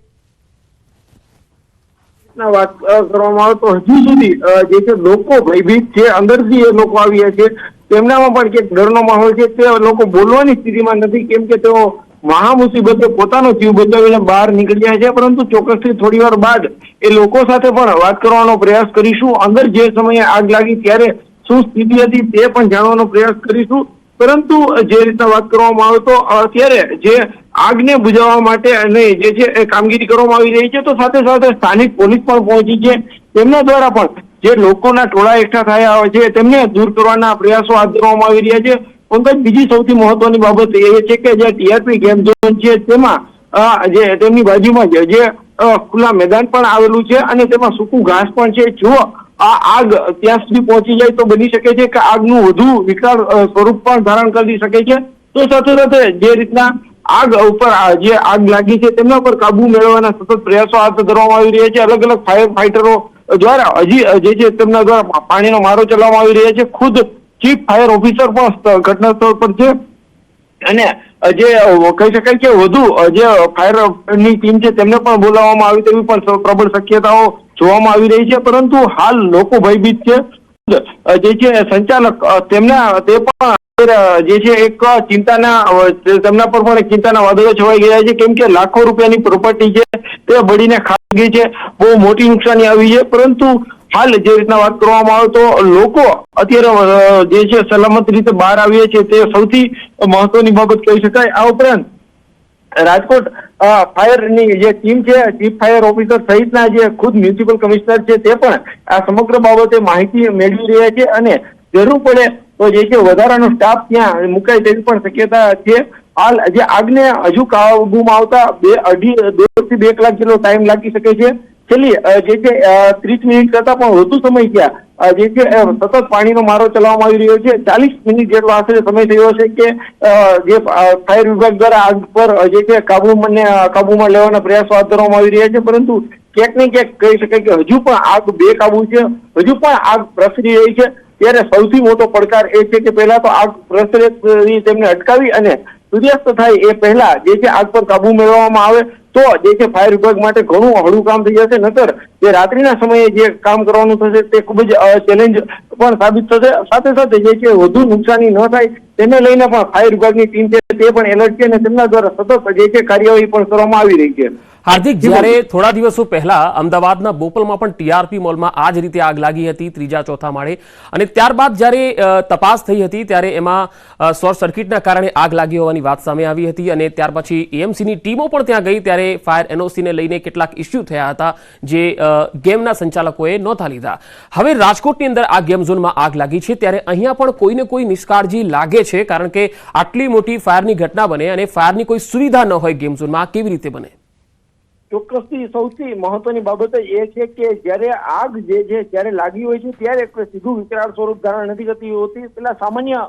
વાત કરવામાં આવે તો હજુ સુધી જે છે લોકો ભયભીત છે. અંદરથી એ લોકો આવ્યા છે તેમનામાં પણ એક ડરનો માહોલ છે. તે લોકો બોલવાની સ્થિતિમાં નથી, કેમ કે તેઓ મહામુસીબતે પોતાનો જીવ બચાવીને બહાર નીકળ્યા છે. પરંતુ ચોક્કસથી થોડી વાર બાદ એ લોકો સાથે પણ વાત કરવાનો પ્રયાસ કરીશું. અંદર જે સમયે આગ લાગી ત્યારે શું સ્થિતિ હતી તે પણ જાણવાનો પ્રયાસ કરીશું. પરંતુ જે રીતના વાત કરવામાં આવે તો અત્યારે જે આગને બુઝાવવા માટે અને જે છે એ કામગીરી કરવામાં આવી રહી છે, તો સાથે સાથે સ્થાનિક પોલીસ પણ પહોંચી છે. તેમના દ્વારા પણ જે લોકોના ટોળા એકઠા થયા હોય છે તેમને દૂર કરવાના પ્રયાસો હાથ ધરવામાં આવી રહ્યા છે. પંકજ, બીજી સૌથી મહત્વની બાબત એ છે કે જે ટીઆરપી ગેમ ઝોન છે તેમાં જે તેમની બાજુમાં જે ખુલ્લા મેદાન પણ આવેલું છે અને તેમાં સૂકું ઘાસ પણ છે. જો આ આગ ત્યાં સુધી પહોંચી જાય તો બની શકે છે કે આગનું વધુ વિકરાળ સ્વરૂપ પણ ધારણ કરી શકે છે. તો સાથે સાથે જે રીતના આગ ઉપર જે આગ લાગી છે તેમના પર કાબુ મેળવવાના સતત પ્રયાસો હાથ ધરવામાં આવી રહ્યા છે. અલગ અલગ ફાયર ફાઇટરો દ્વારા હજી જે છે તેમના દ્વારા પાણીનો મારો ચલાવવામાં આવી રહ્યા છે. ખુદ ચીફ ફાયર ઓફિસર પણ ઘટના સ્થળ પર છે અને જે કહી શકાય કે વધુ જે ફાયરની ટીમ છે તેમને પણ બોલાવવામાં આવી તેવી પણ પ્રબળ શક્યતાઓ જોવામાં આવી રહી છે. પરંતુ હાલ લોકો ભયભીત છે. જે છે સંચાલક તેમના તે પણ જે છે એક ચિંતાના તેમના પર પણ એક ચિંતાના વાદળો છવાઈ ગયા છે, કેમ કે લાખો રૂપિયાની પ્રોપર્ટી છે તે બળીને ખાઈ ગઈ છે. બહુ મોટી નુકસાની આવી છે. પરંતુ હાલ જે રીતના વાત કરવામાં આવે તો લોકો અત્યારે જે છે સલામત રીતે બહાર આવીએ છે તે સૌથી મહત્વની બાબત કહી શકાય. આ ઉપરાંત રાજકોટ ફાયરની જે ટીમ છે, ચીફ ફાયર ઓફિસર સહિતના જે ખુદ મ્યુનિસિપલ કમિશનર છે તે પણ આ સમગ્ર બાબતે માહિતી મેળવી રહ્યા છે અને જરૂર પડે તો જે છે વધારાનો સ્ટાફ ત્યાં મુકાય તેવી પણ શક્યતા છે. હાલ જે આગને હજુ કાબુમાં આવતા 1.5 થી 2 કલાક જેટલો ટાઈમ લાગી શકે છે. છેલ્લી જે છે 30 મિનિટ કરતા પણ વધુ સમય ત્યાં જે છે સતત પાણીનો મારો ચલાવવામાં આવી રહ્યો છે. 40 મિનિટ જેટલો આશરે સમય થયો છે કે જે ફાયર વિભાગ દ્વારા આગ પર જે છે કાબુમાં લેવાના પ્રયાસો હાથ ધરવામાં આવી રહ્યા છે. પરંતુ ક્યાંક ને ક્યાંક કહી શકાય કે હજુ પણ આગ બેકાબુ છે, હજુ પણ આગ પ્રસરી રહી છે. ત્યારે સૌથી મોટો પડકાર એ છે કે પહેલા તો આગ પ્રસરે તેમને અટકાવી અને સૂર્યાસ્ત થાય એ પહેલા જે છે આગ પર કાબુ મેળવવામાં આવે તો જે છે ફાયર વિભાગ માટે ઘણું હળવું કામ થઈ જશે. નતર જે રાત્રિના સમયે જે કામ કરવાનું થશે તે ખૂબ જ ચેલેન્જ પણ સાબિત થશે. સાથે સાથે જે છે વધુ નુકસાની ન થાય તેને લઈને પણ ફાયર વિભાગની ટીમ છે તે પણ એલર્ટ છે અને તેમના દ્વારા સતત જે છે કાર્યવાહી પણ કરવામાં આવી રહી છે.
હાર્દિક, જ્યારે થોડા દિવસો પહેલા અમદાવાદના બોપલમાં પણ ટીઆરપી મોલમાં આ જ રીતે આગ લાગી હતી, 3જા 4થા માળે, અને ત્યારબાદ જ્યારે તપાસ થઈ હતી ત્યારે એમાં શોર્ટ સર્કિટના કારણે આગ લાગી હોવાની વાત સામે આવી હતી અને ત્યાર પછી એએમસીની ટીમો પણ ત્યાં ગઈ ત્યારે ફાયર એનઓસીને લઈને કેટલાક ઇસ્યુ થયા હતા જે ગેમના સંચાલકોએ નહોતા લીધા. હવે રાજકોટની અંદર આ ગેમ ઝોનમાં આગ લાગી છે ત્યારે અહીંયા પણ કોઈને કોઈ નિષ્કાળજી લાગે છે, કારણ કે આટલી મોટી ફાયરની ઘટના બને અને ફાયરની કોઈ સુવિધા ન હોય ગેમ ઝોનમાં, કેવી રીતે બને?
ચોક્કસથી સૌથી મહત્વની બાબત એ છે કે જ્યારે આગ જે છે જ્યારે લાગી હોય છે ત્યારે સીધું વિકરાળ સ્વરૂપ ધારણ નથી કરતી હોતી. પેલા સામાન્ય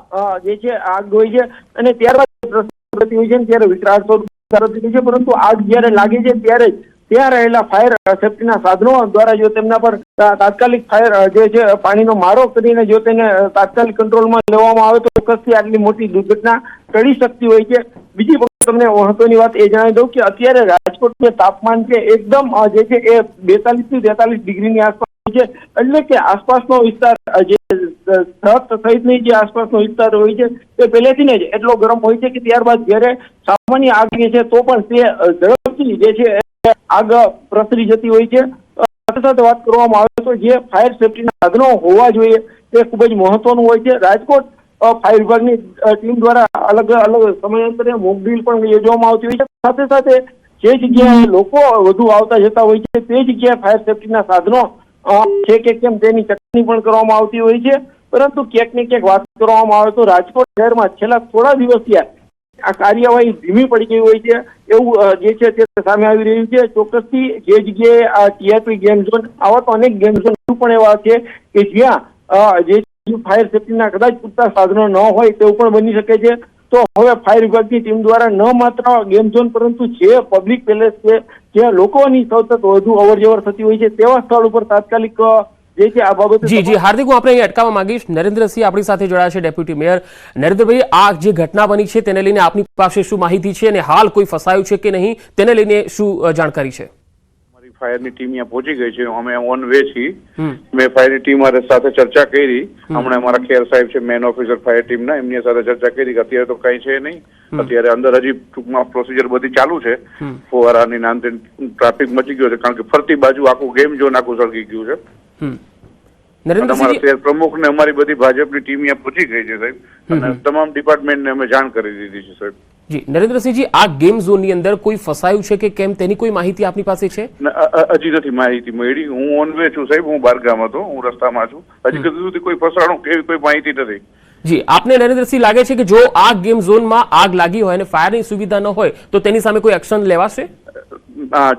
જે છે આગ હોય છે અને ત્યારબાદ થતી હોય છે ત્યારે વિકરાળ સ્વરૂપ ધારણ થતી હોય છે, પરંતુ આગ જ્યારે લાગે છે ત્યારે ત્યાં રહેલા ફાયર સેફ્ટીના સાધનો દ્વારા જો તેમના પર તાત્કાલિક ફાયર જે છે પાણીનો મારો કરીને જો તેને તાત્કાલિક કંટ્રોલમાં લેવામાં આવે તો ચોક્કસથી આટલી મોટી દુર્ઘટના ટળી શકતી હોય છે. બીજી તમને મહત્વની વાત એ જણાવી દઉં કે અત્યારે રાજકોટનું તાપમાન છે એકદમ જે છે એ 42 થી 43 ડિગ્રીની આસપાસ છે, એટલે કે આસપાસનો વિસ્તાર જે સહિતની જે આસપાસનો વિસ્તાર હોય છે તે પહેલેથી જ એટલો ગરમ હોય છે કે ત્યારબાદ જ્યારે સામાન્ય આગ છે તો પણ તે ઝડપથી જે છે આગ પ્રસરી જતી હોય છે. સાથે સાથે વાત કરવામાં આવે તો જે ફાયર સેફ્ટીના સાધનો હોવા જોઈએ તે ખૂબ જ મહત્વનું હોય છે. રાજકોટ ફાયર વિભાગની ટીમ દ્વારા અલગ અલગ સમયાંતરે મોક ડ્રીલ પણ યોજવામાં આવતી હોય છે. સાથે સાથે જે જગ્યાએ લોકો વધુ આવતા જતા હોય છે તે જગ્યાએ ફાયર સેફ્ટીના સાધનો છે કે કેમ તેની ચકાસણી પણ કરવામાં આવતી હોય છે. પરંતુ ક્યાંક ને ક્યાંક વાત કરવામાં આવે તો રાજકોટ શહેરમાં છેલ્લા થોડા દિવસથી આ કાર્યવાહી ધીમી પડી ગઈ હોય છે એવું જે છે તે સામે આવી રહ્યું છે. ચોક્કસથી જે જગ્યાએ આ ટીઆરપી ગેમ ઝોન, આવા તો અનેક ગેમ ઝોન પણ એવા છે કે જ્યાં જે ફાયર સેફ્ટીના કદાચ પૂરતા સાધનો ન હોય તેવું પણ બની શકે છે. તો હવે ફાયર વિભાગની ટીમ દ્વારા ન માત્ર ગેમ ઝોન પરંતુ જે પબ્લિક પેલેસ છે જ્યાં લોકોની સતત વધુ અવરજવર થતી હોય છે તેવા સ્થળ ઉપર તાત્કાલિક જે છે આ બાબતે
જી હાર્દિક, હું આપણે અહીં અટકાવવા માંગીશ. નરેન્દ્રસિંહ આપણી સાથે જોડાયા છે, ડેપ્યુટી મેયર. નરેન્દ્રભાઈ, આ જે ઘટના બની છે તેને લઈને આપની પાસે શું માહિતી છે અને હાલ કોઈ ફસાયું છે કે નહીં તેને લઈને શું જાણકારી છે?
ફાયરની ટીમ અહીંયા પહોંચી ગઈ છે, અમે ઓન વે છીએ. મેં ફાયરની ટીમ સાથે ચર્ચા કરી. હમણાં અમારા ખેર સાહેબ છે મેન ઓફિસર ફાયર ટીમના, એમની સાથે ચર્ચા કરી કે અત્યારે તો કઈ છે નહીં, અત્યારે અંદર હજી ટૂંકમાં પ્રોસિજર બધી ચાલુ છે. ફુવારાની નામ ટ્રાફિક મચી ગયો છે કારણ કે ફરતી બાજુ આખું ગેમ ઝોન આખું સળગી ગયું છે. અમારા શહેર પ્રમુખ ને અમારી બધી ભાજપની ટીમ અહીંયા પહોંચી ગઈ છે સાહેબ, અને તમામ ડિપાર્ટમેન્ટને અમે જાણ કરી દીધી છે સાહેબ.
જી નરેન્દ્રસિંહજી, આ ગેમ ઝોનની અંદર કોઈ ફસાયું છે કે કેમ તેની કોઈ માહિતી આપની પાસે છે?
હજી નથી માહિતી મળી. હું ઓન વે છું સાહેબ, હું બારગામ હતો, હું રસ્તામાં છું. હજી સુધી કોઈ ફસાણું કે કોઈ માહિતી નથી.
જી, આપને નરેન્દ્રસિંહ લાગે છે કે જો આ ગેમ ઝોનમાં આગ લાગી હોય અને ફાયરની સુવિધા ન હોય તો તેની સામે કોઈ એક્શન લેવાશે?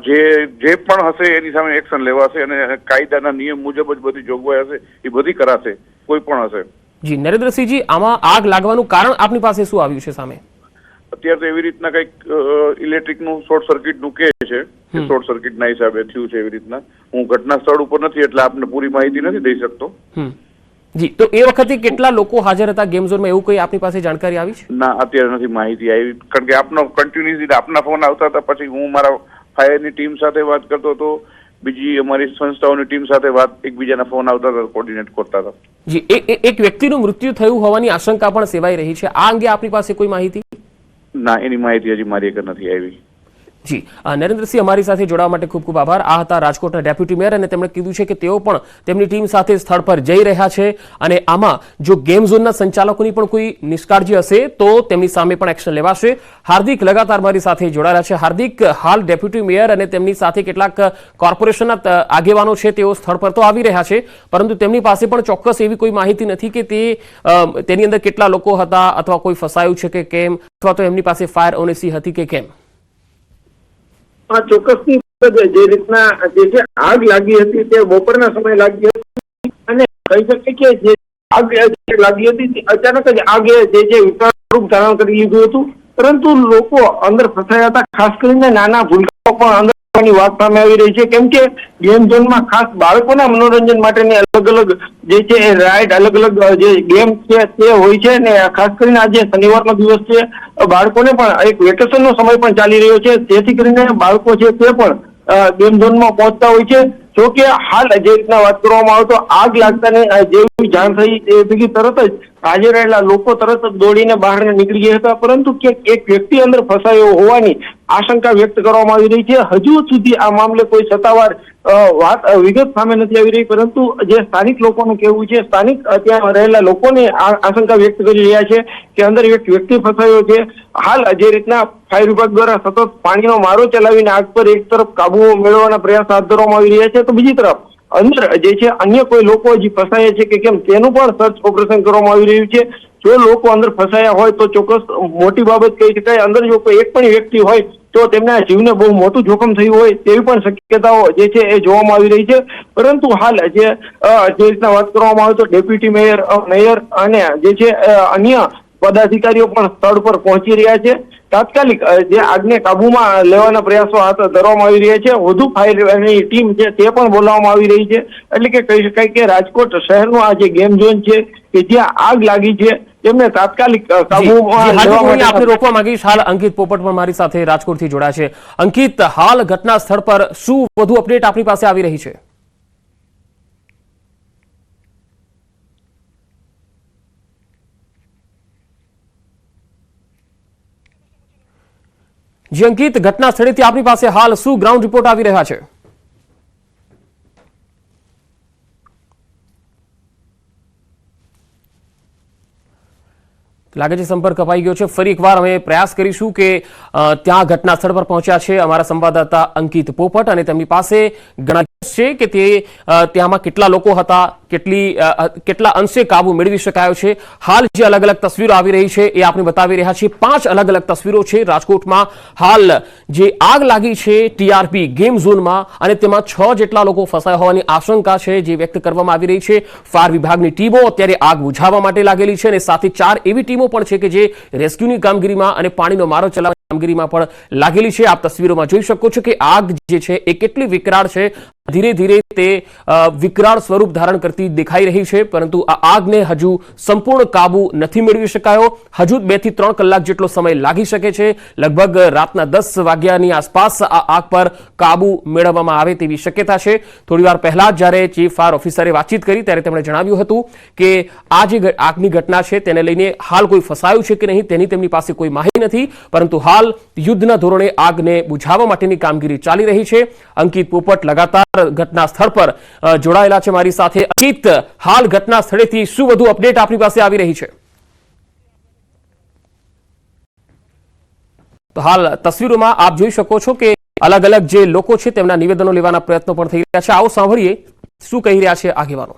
જે પણ હશે એની સામે એક્શન લેવાશે અને કાયદાના નિયમ મુજબ જ બધી જોગવાઈ હશે એ બધી કરાશે, કોઈ પણ હશે.
જી નરેન્દ્રસિંહજી, આમાં આગ લાગવાનું કારણ આપની પાસે શું આવ્યું છે સામે?
અત્યારે તો એવી રીતના કઈક ઇલેક્ટ્રિકનું શોર્ટ સર્કિટનું કે છે, શોર્ટ સર્કિટના હિસાબે થયું છે એવી રીતના. હું ઘટના સ્થળ ઉપર નથી એટલે આપને પૂરી માહિતી નથી દઈ શકતો.
જી, તો એ વખતે કેટલા લોકો હાજર હતા ગેમ ઝોનમાં, એવું કઈ આપની પાસે જાણકારી આવી છે?
ના, અત્યારે નથી માહિતી આવી કારણ કે આપનો કન્ટિન્યુઅસલી આપના ફોન આવતા હતા, પછી હું મારા ફાયરની ટીમ સાથે વાત કરતો હતો, બીજી અમારી સંસ્થાઓની ટીમ સાથે વાત, એકબીજાના ફોન આવતા હતા, કોર્ડિનેટ કરતા હતા.
જી, એક વ્યક્તિનું મૃત્યુ થયું હોવાની આશંકા પણ સેવાઈ રહી છે, આ અંગે આપની પાસે કોઈ માહિતી?
ના, એની માહિતી હજી મારી આગળ નથી આવી.
જી નરેન્દ્રસિંહ, અમારી સાથે જોડાવા માટે ખૂબ ખૂબ આભાર. આ હતા રાજકોટના ડેપ્યુટી મેયર અને તેમણે કીધું છે કે તેઓ પણ તેમની ટીમ સાથે સ્થળ પર જઈ રહ્યા છે અને આમાં જો ગેમ ઝોનના સંચાલકોની પણ કોઈ નિષ્કાળજી હશે તો તેમની સામે પણ એક્શન લેવાશે. હાર્દિક લગાતાર મારી સાથે જોડાયા છે. હાર્દિક, હાલ ડેપ્યુટી મેયર અને તેમની સાથે કેટલાક કોર્પોરેશનના આગેવાનો છે તેઓ સ્થળ પર તો આવી રહ્યા છે, પરંતુ તેમની પાસે પણ ચોક્કસ એવી કોઈ માહિતી નથી કે તેની અંદર કેટલા લોકો હતા અથવા કોઈ ફસાયું છે કે કેમ, અથવા તો એમની પાસે ફાયર ઓનેસી હતી કે કેમ.
ચોક્કસની જે રીતના જે છે આગ લાગી હતી તે બપોરના સમયે લાગી હતી અને કહી શકીએ કે જે આગ લાગી હતી અચાનક જ આગ જે છે વિકરાળ સ્વરૂપ ધારણ કરી લીધું હતું, પરંતુ લોકો અંદર ફસાયા હતા. ખાસ કરીને નાના ભૂલકાઓ પણ અંદર વાત સામે આવી રહી છે, કેમ કે ગેમ ઝોનમાં ખાસ બાળકોના મનોરંજન માટેની અલગ અલગ જે છે રાઇડ, અલગ અલગ જે ગેમ છે તે હોય છે ને ખાસ કરીને આજે શનિવારનો દિવસ છે, બાળકોને પણ એક વેકેશનનો સમય પણ ચાલી રહ્યો છે, જેથી કરીને બાળકો છે તે પણ ગેમ ઝોનમાં પહોંચતા હોય છે. જો કે હાલ જે રીતના વાત કરવામાં આવે તો આગ લાગતાની જેવી જાણ થઈ એ ભેગી તરત જ હાજર રહેલા લોકો તરત જ દોડીને બહાર નીકળી ગયા હતા, પરંતુ ક્યાંક એક વ્યક્તિ અંદર ફસાયો હોવાની આશંકા વ્યક્ત કરવામાં આવી રહી છે. હજુ સુધી આ મામલે કોઈ સત્તાવાર વિગત સામે નથી આવી રહી, પરંતુ જે સ્થાનિક લોકોનું કહેવું છે, સ્થાનિક ત્યાં રહેલા લોકોને આશંકા વ્યક્ત કરી રહ્યા છે કે અંદર એક વ્યક્તિ ફસાયો છે. હાલ જે રીતના ફાયર વિભાગ દ્વારા સતત પાણીનો મારો ચલાવીને આગ પર એક તરફ કાબુ મેળવવાના પ્રયાસ હાથ ધરવામાં આવી રહ્યા છે, તો બીજી તરફ અંદર જે છે અન્ય કોઈ લોકો હજી ફસાયા છે કે કેમ તેનું પણ સર્ચ ઓપરેશન કરવામાં આવી રહ્યું છે. જો લોકો અંદર ફસાયા હોય તો ચોક્કસ મોટી બાબત કહી શકાય. અંદર જો કોઈ એક પણ વ્યક્તિ હોય તો તેમના જીવને બહુ મોટું જોખમ થયું હોય તેવી પણ શક્યતાઓ જે છે એ જોવામાં આવી રહી છે. પરંતુ હાલ જે રીતના વાત કરવામાં આવે તો ડેપ્યુટી મેયર અને જે છે અન્ય પદાધિકારીઓ પણ સ્થળ પર પહોંચી રહ્યા છે. તાત્કાલિક જે આગને કાબુમાં લેવાના પ્રયાસો હાથ ધરવામાં આવી રહ્યા છે. વધુ ફાયરની ટીમ છે તે પણ બોલાવવામાં આવી રહી છે. એટલે કે કહી શકાય કે રાજકોટ શહેરનો આ જે ગેમ ઝોન છે કે જ્યાં આગ લાગી છે તેમને તાત્કાલિક કાબુમાં લેવા માટે
આપને રોકવા માંગીશ. હાલ અંકિત પોપટ પણ મારી સાથે રાજકોટથી જોડાયા છે. અંકિત, હાલ ઘટના સ્થળ પર શું વધુ અપડેટ આપણી પાસે આવી રહી છે? જી અંકિત, ઘટના સ્થળેથી આપણી પાસે હાલ શું ગ્રાઉન્ડ રિપોર્ટ આવી રહ્યા છે? લાગે છે સંપર્ક કપાઈ ગયો છે. ફરી એકવાર અમે પ્રયાસ કરીશું કે ત્યાં ઘટના સ્થળ પર પહોંચ્યા છે અમારા સંવાદદાતા અંકિત પોપટ, અને તેમની પાસે ગણતરી છે કે તે ત્યાંમાં કેટલા લોકો હતા, કેટલા અંશે કાબુ મેળવી શકાયો છે. હાલ જે અલગ અલગ તસવીરો આવી રહી છે એ આપણે બતાવી રહ્યા છીએ. 5 અલગ અલગ તસવીરો છે રાજકોટમાં. હાલ જે આગ લાગી છે ટીઆરપી ગેમ ઝોનમાં, અને તેમાં 6 જેટલા લોકો ફસાયા હોવાની આશંકા છે જે વ્યક્ત કરવામાં આવી રહી છે. ફાયર વિભાગની ટીમો અત્યારે આગ બુઝાવવા માટે લાગેલી છે, અને સાથે 4 એવી ટીમો પણ છે કે જે રેસ્ક્યુની કામગીરીમાં અને પાણીનો મારો ચલાવવાની કામગીરીમાં પણ લાગેલી છે. આપ તસવીરોમાં જોઈ શકો છો કે આગ જે છે એ કેટલી વિકરાળ છે. ધીરે ધીરે તે વિકરાળ સ્વરૂપ ધારણ કરતી દેખાઈ રહી છે, પરંતુ આ આગને હજુ સંપૂર્ણ કાબુ નથી મેળવી શકાયો. હજુ 2 થી 3 કલાક જેટલો સમય લાગી શકે છે. લગભગ રાતના 10 વાગ્યાની આસપાસ આ આગ પર કાબુ મેળવવામાં આવે તેવી શક્યતા છે. થોડીવાર પહેલા જ્યારે ચીફ ફાયર ઓફિસરે વાતચીત કરી ત્યારે તેમણે જણાવ્યું હતું કે આ જે આગની ઘટના છે તેને લઈને હાલ કોઈ ફસાયું છે કે નહીં તેની તેમની પાસે કોઈ માહિતી નથી, પરંતુ હાલ યુદ્ધના ધોરણે આગને બુઝાવવા માટેની કામગીરી ચાલી રહી છે. અંકિત પોપટ લગાતાર ઘટના સ્થળ પર જોડાયેલા છે મારી સાથે. અંકિત, હાલ ઘટના સ્થળેથી શું વધુ અપડેટ આપણી પાસે આવી રહી છે? તો હાલ તસવીરોમાં આપ જોઈ શકો છો કે અલગ અલગ જે લોકો છે તેમના નિવેદનો લેવાના પ્રયત્નો પણ થઈ રહ્યા છે. આવો સાંભળીએ શું કહી રહ્યા છે આગેવાનો.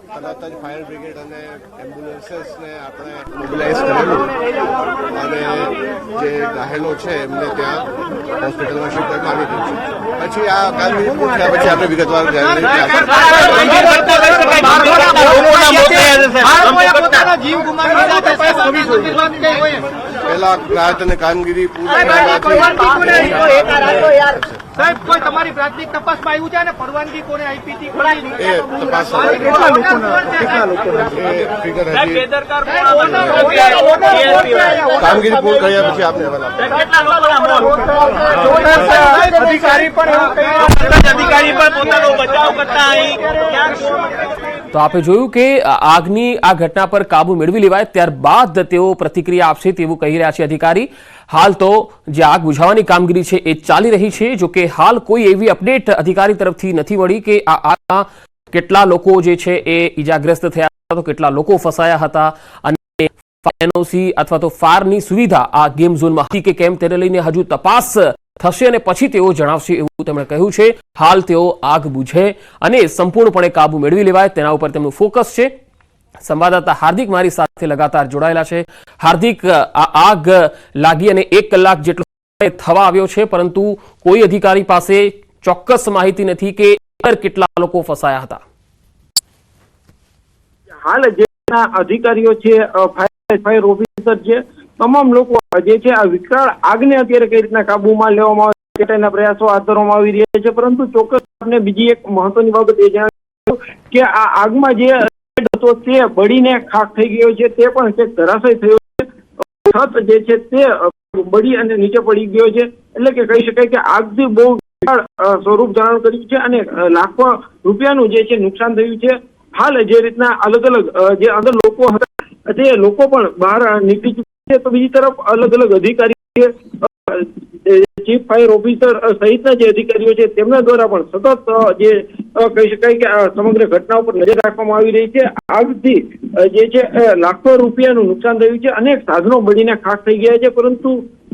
તરત જ ફાયર બ્રિગેડ અને એમ્બ્યુલન્સીસને આપણે મોબિલાઇઝ કરેલું, અને જે ઘાયલો છે એમને ત્યાં હોસ્પિટલમાં શિફ્ટ કરવામાં આવી રહ્યું છે. પછી આ કામગીરી પૂરી થયા પછી આપણે વિગતવાર પહેલા રાહત અને કામગીરી પૂરી
સાહેબ, કોઈ તમારી પ્રાથમિક તપાસમાં આવ્યું છે અને પરવાનગી કોને આપી હતી?
એ તપાસ કામગીરી પૂરી કર્યા પછી આપણે
અધિકારી પણ પોતાનો બચાવ કરતા.
તો આપે જોયું કે આગની આ ઘટના પર કાબુ મેળવી લેવાય ત્યારબાદ તેઓ પ્રતિક્રિયા આપશે તેવું કહી રહ્યા છે અધિકારી. હાલ તો જે આગ બુઝાવવાની કામગીરી છે એ ચાલી રહી છે. જો કે હાલ કોઈ એવી અપડેટ અધિકારી તરફથી નથી મળી કે આ આગમાં કેટલા લોકો જે છે એ ઈજાગ્રસ્ત થયા હતા, તો કેટલા લોકો ફસાયા હતા, અને એનઓસી અથવા તો ફાયરની સુવિધા આ ગેમ ઝોનમાં હતી કે કેમ તેને લઈને હજુ તપાસ થશે અને પછી તેઓ જણાવશે એવું તેમણે કહ્યું છે. હાલ તેઓ આગ બુઝે અને સંપૂર્ણપણે કાબુ મેળવી લેવાય તેના ઉપર તેમનું ફોકસ છે. સંવાદદાતા હાર્દિક મારી સાથે લગાતાર જોડાયેલા છે. હાર્દિક, આ આગ લાગી અને 1 કલાક જેટલો સમય થવા આવ્યો છે, પરંતુ કોઈ અધિકારી પાસે ચોક્કસ માહિતી નથી કે કેટલા લોકો ફસાયા હતા.
હાલ જે અધિકારીઓ છે, ફાયર ઓફિસર છે, તમામ લોકો જે છે આ વિકરાળ આગને અત્યારે કઈ રીતના કાબુમાં લેવામાં આવે તેના પ્રયાસો હાથ ધરવામાં આવી રહ્યા છે. પરંતુ ચોક્કસ આપને બીજી એક મહત્વની બાબત એ જણાવ્યું કે આ આગમાં જે હતો તે બળીને ખાખ થઈ ગયો છે, તે પણ ધરાશય થયો છે. છત જે છે તે બળી અને નીચે પડી ગયો છે. એટલે કે કહી શકાય કે આગથી બહુ વિશાળ સ્વરૂપ ધારણ કર્યું છે અને લાખો રૂપિયાનું જે છે નુકસાન થયું છે. હાલ જે રીતના અલગ અલગ જે અંદર લોકો હતા તે લોકો પણ બહાર નીકળી ચૂક્યા છે. તો બીજી તરફ અલગ અલગ અધિકારીઓ, ચીફ ફાયર ઓફિસર સહિતના જે અધિકારીઓ છે તેમના દ્વારા પણ સતત જે કહી શકાય કે સમગ્ર ઘટના ઉપર નજર રાખવામાં આવી રહી છે. આગથી જે છે લાખો રૂપિયાનું નુકસાન થયું છે. અનેક સાધનો બળીને ખાખ થઈ ગયા છે. પરંતુ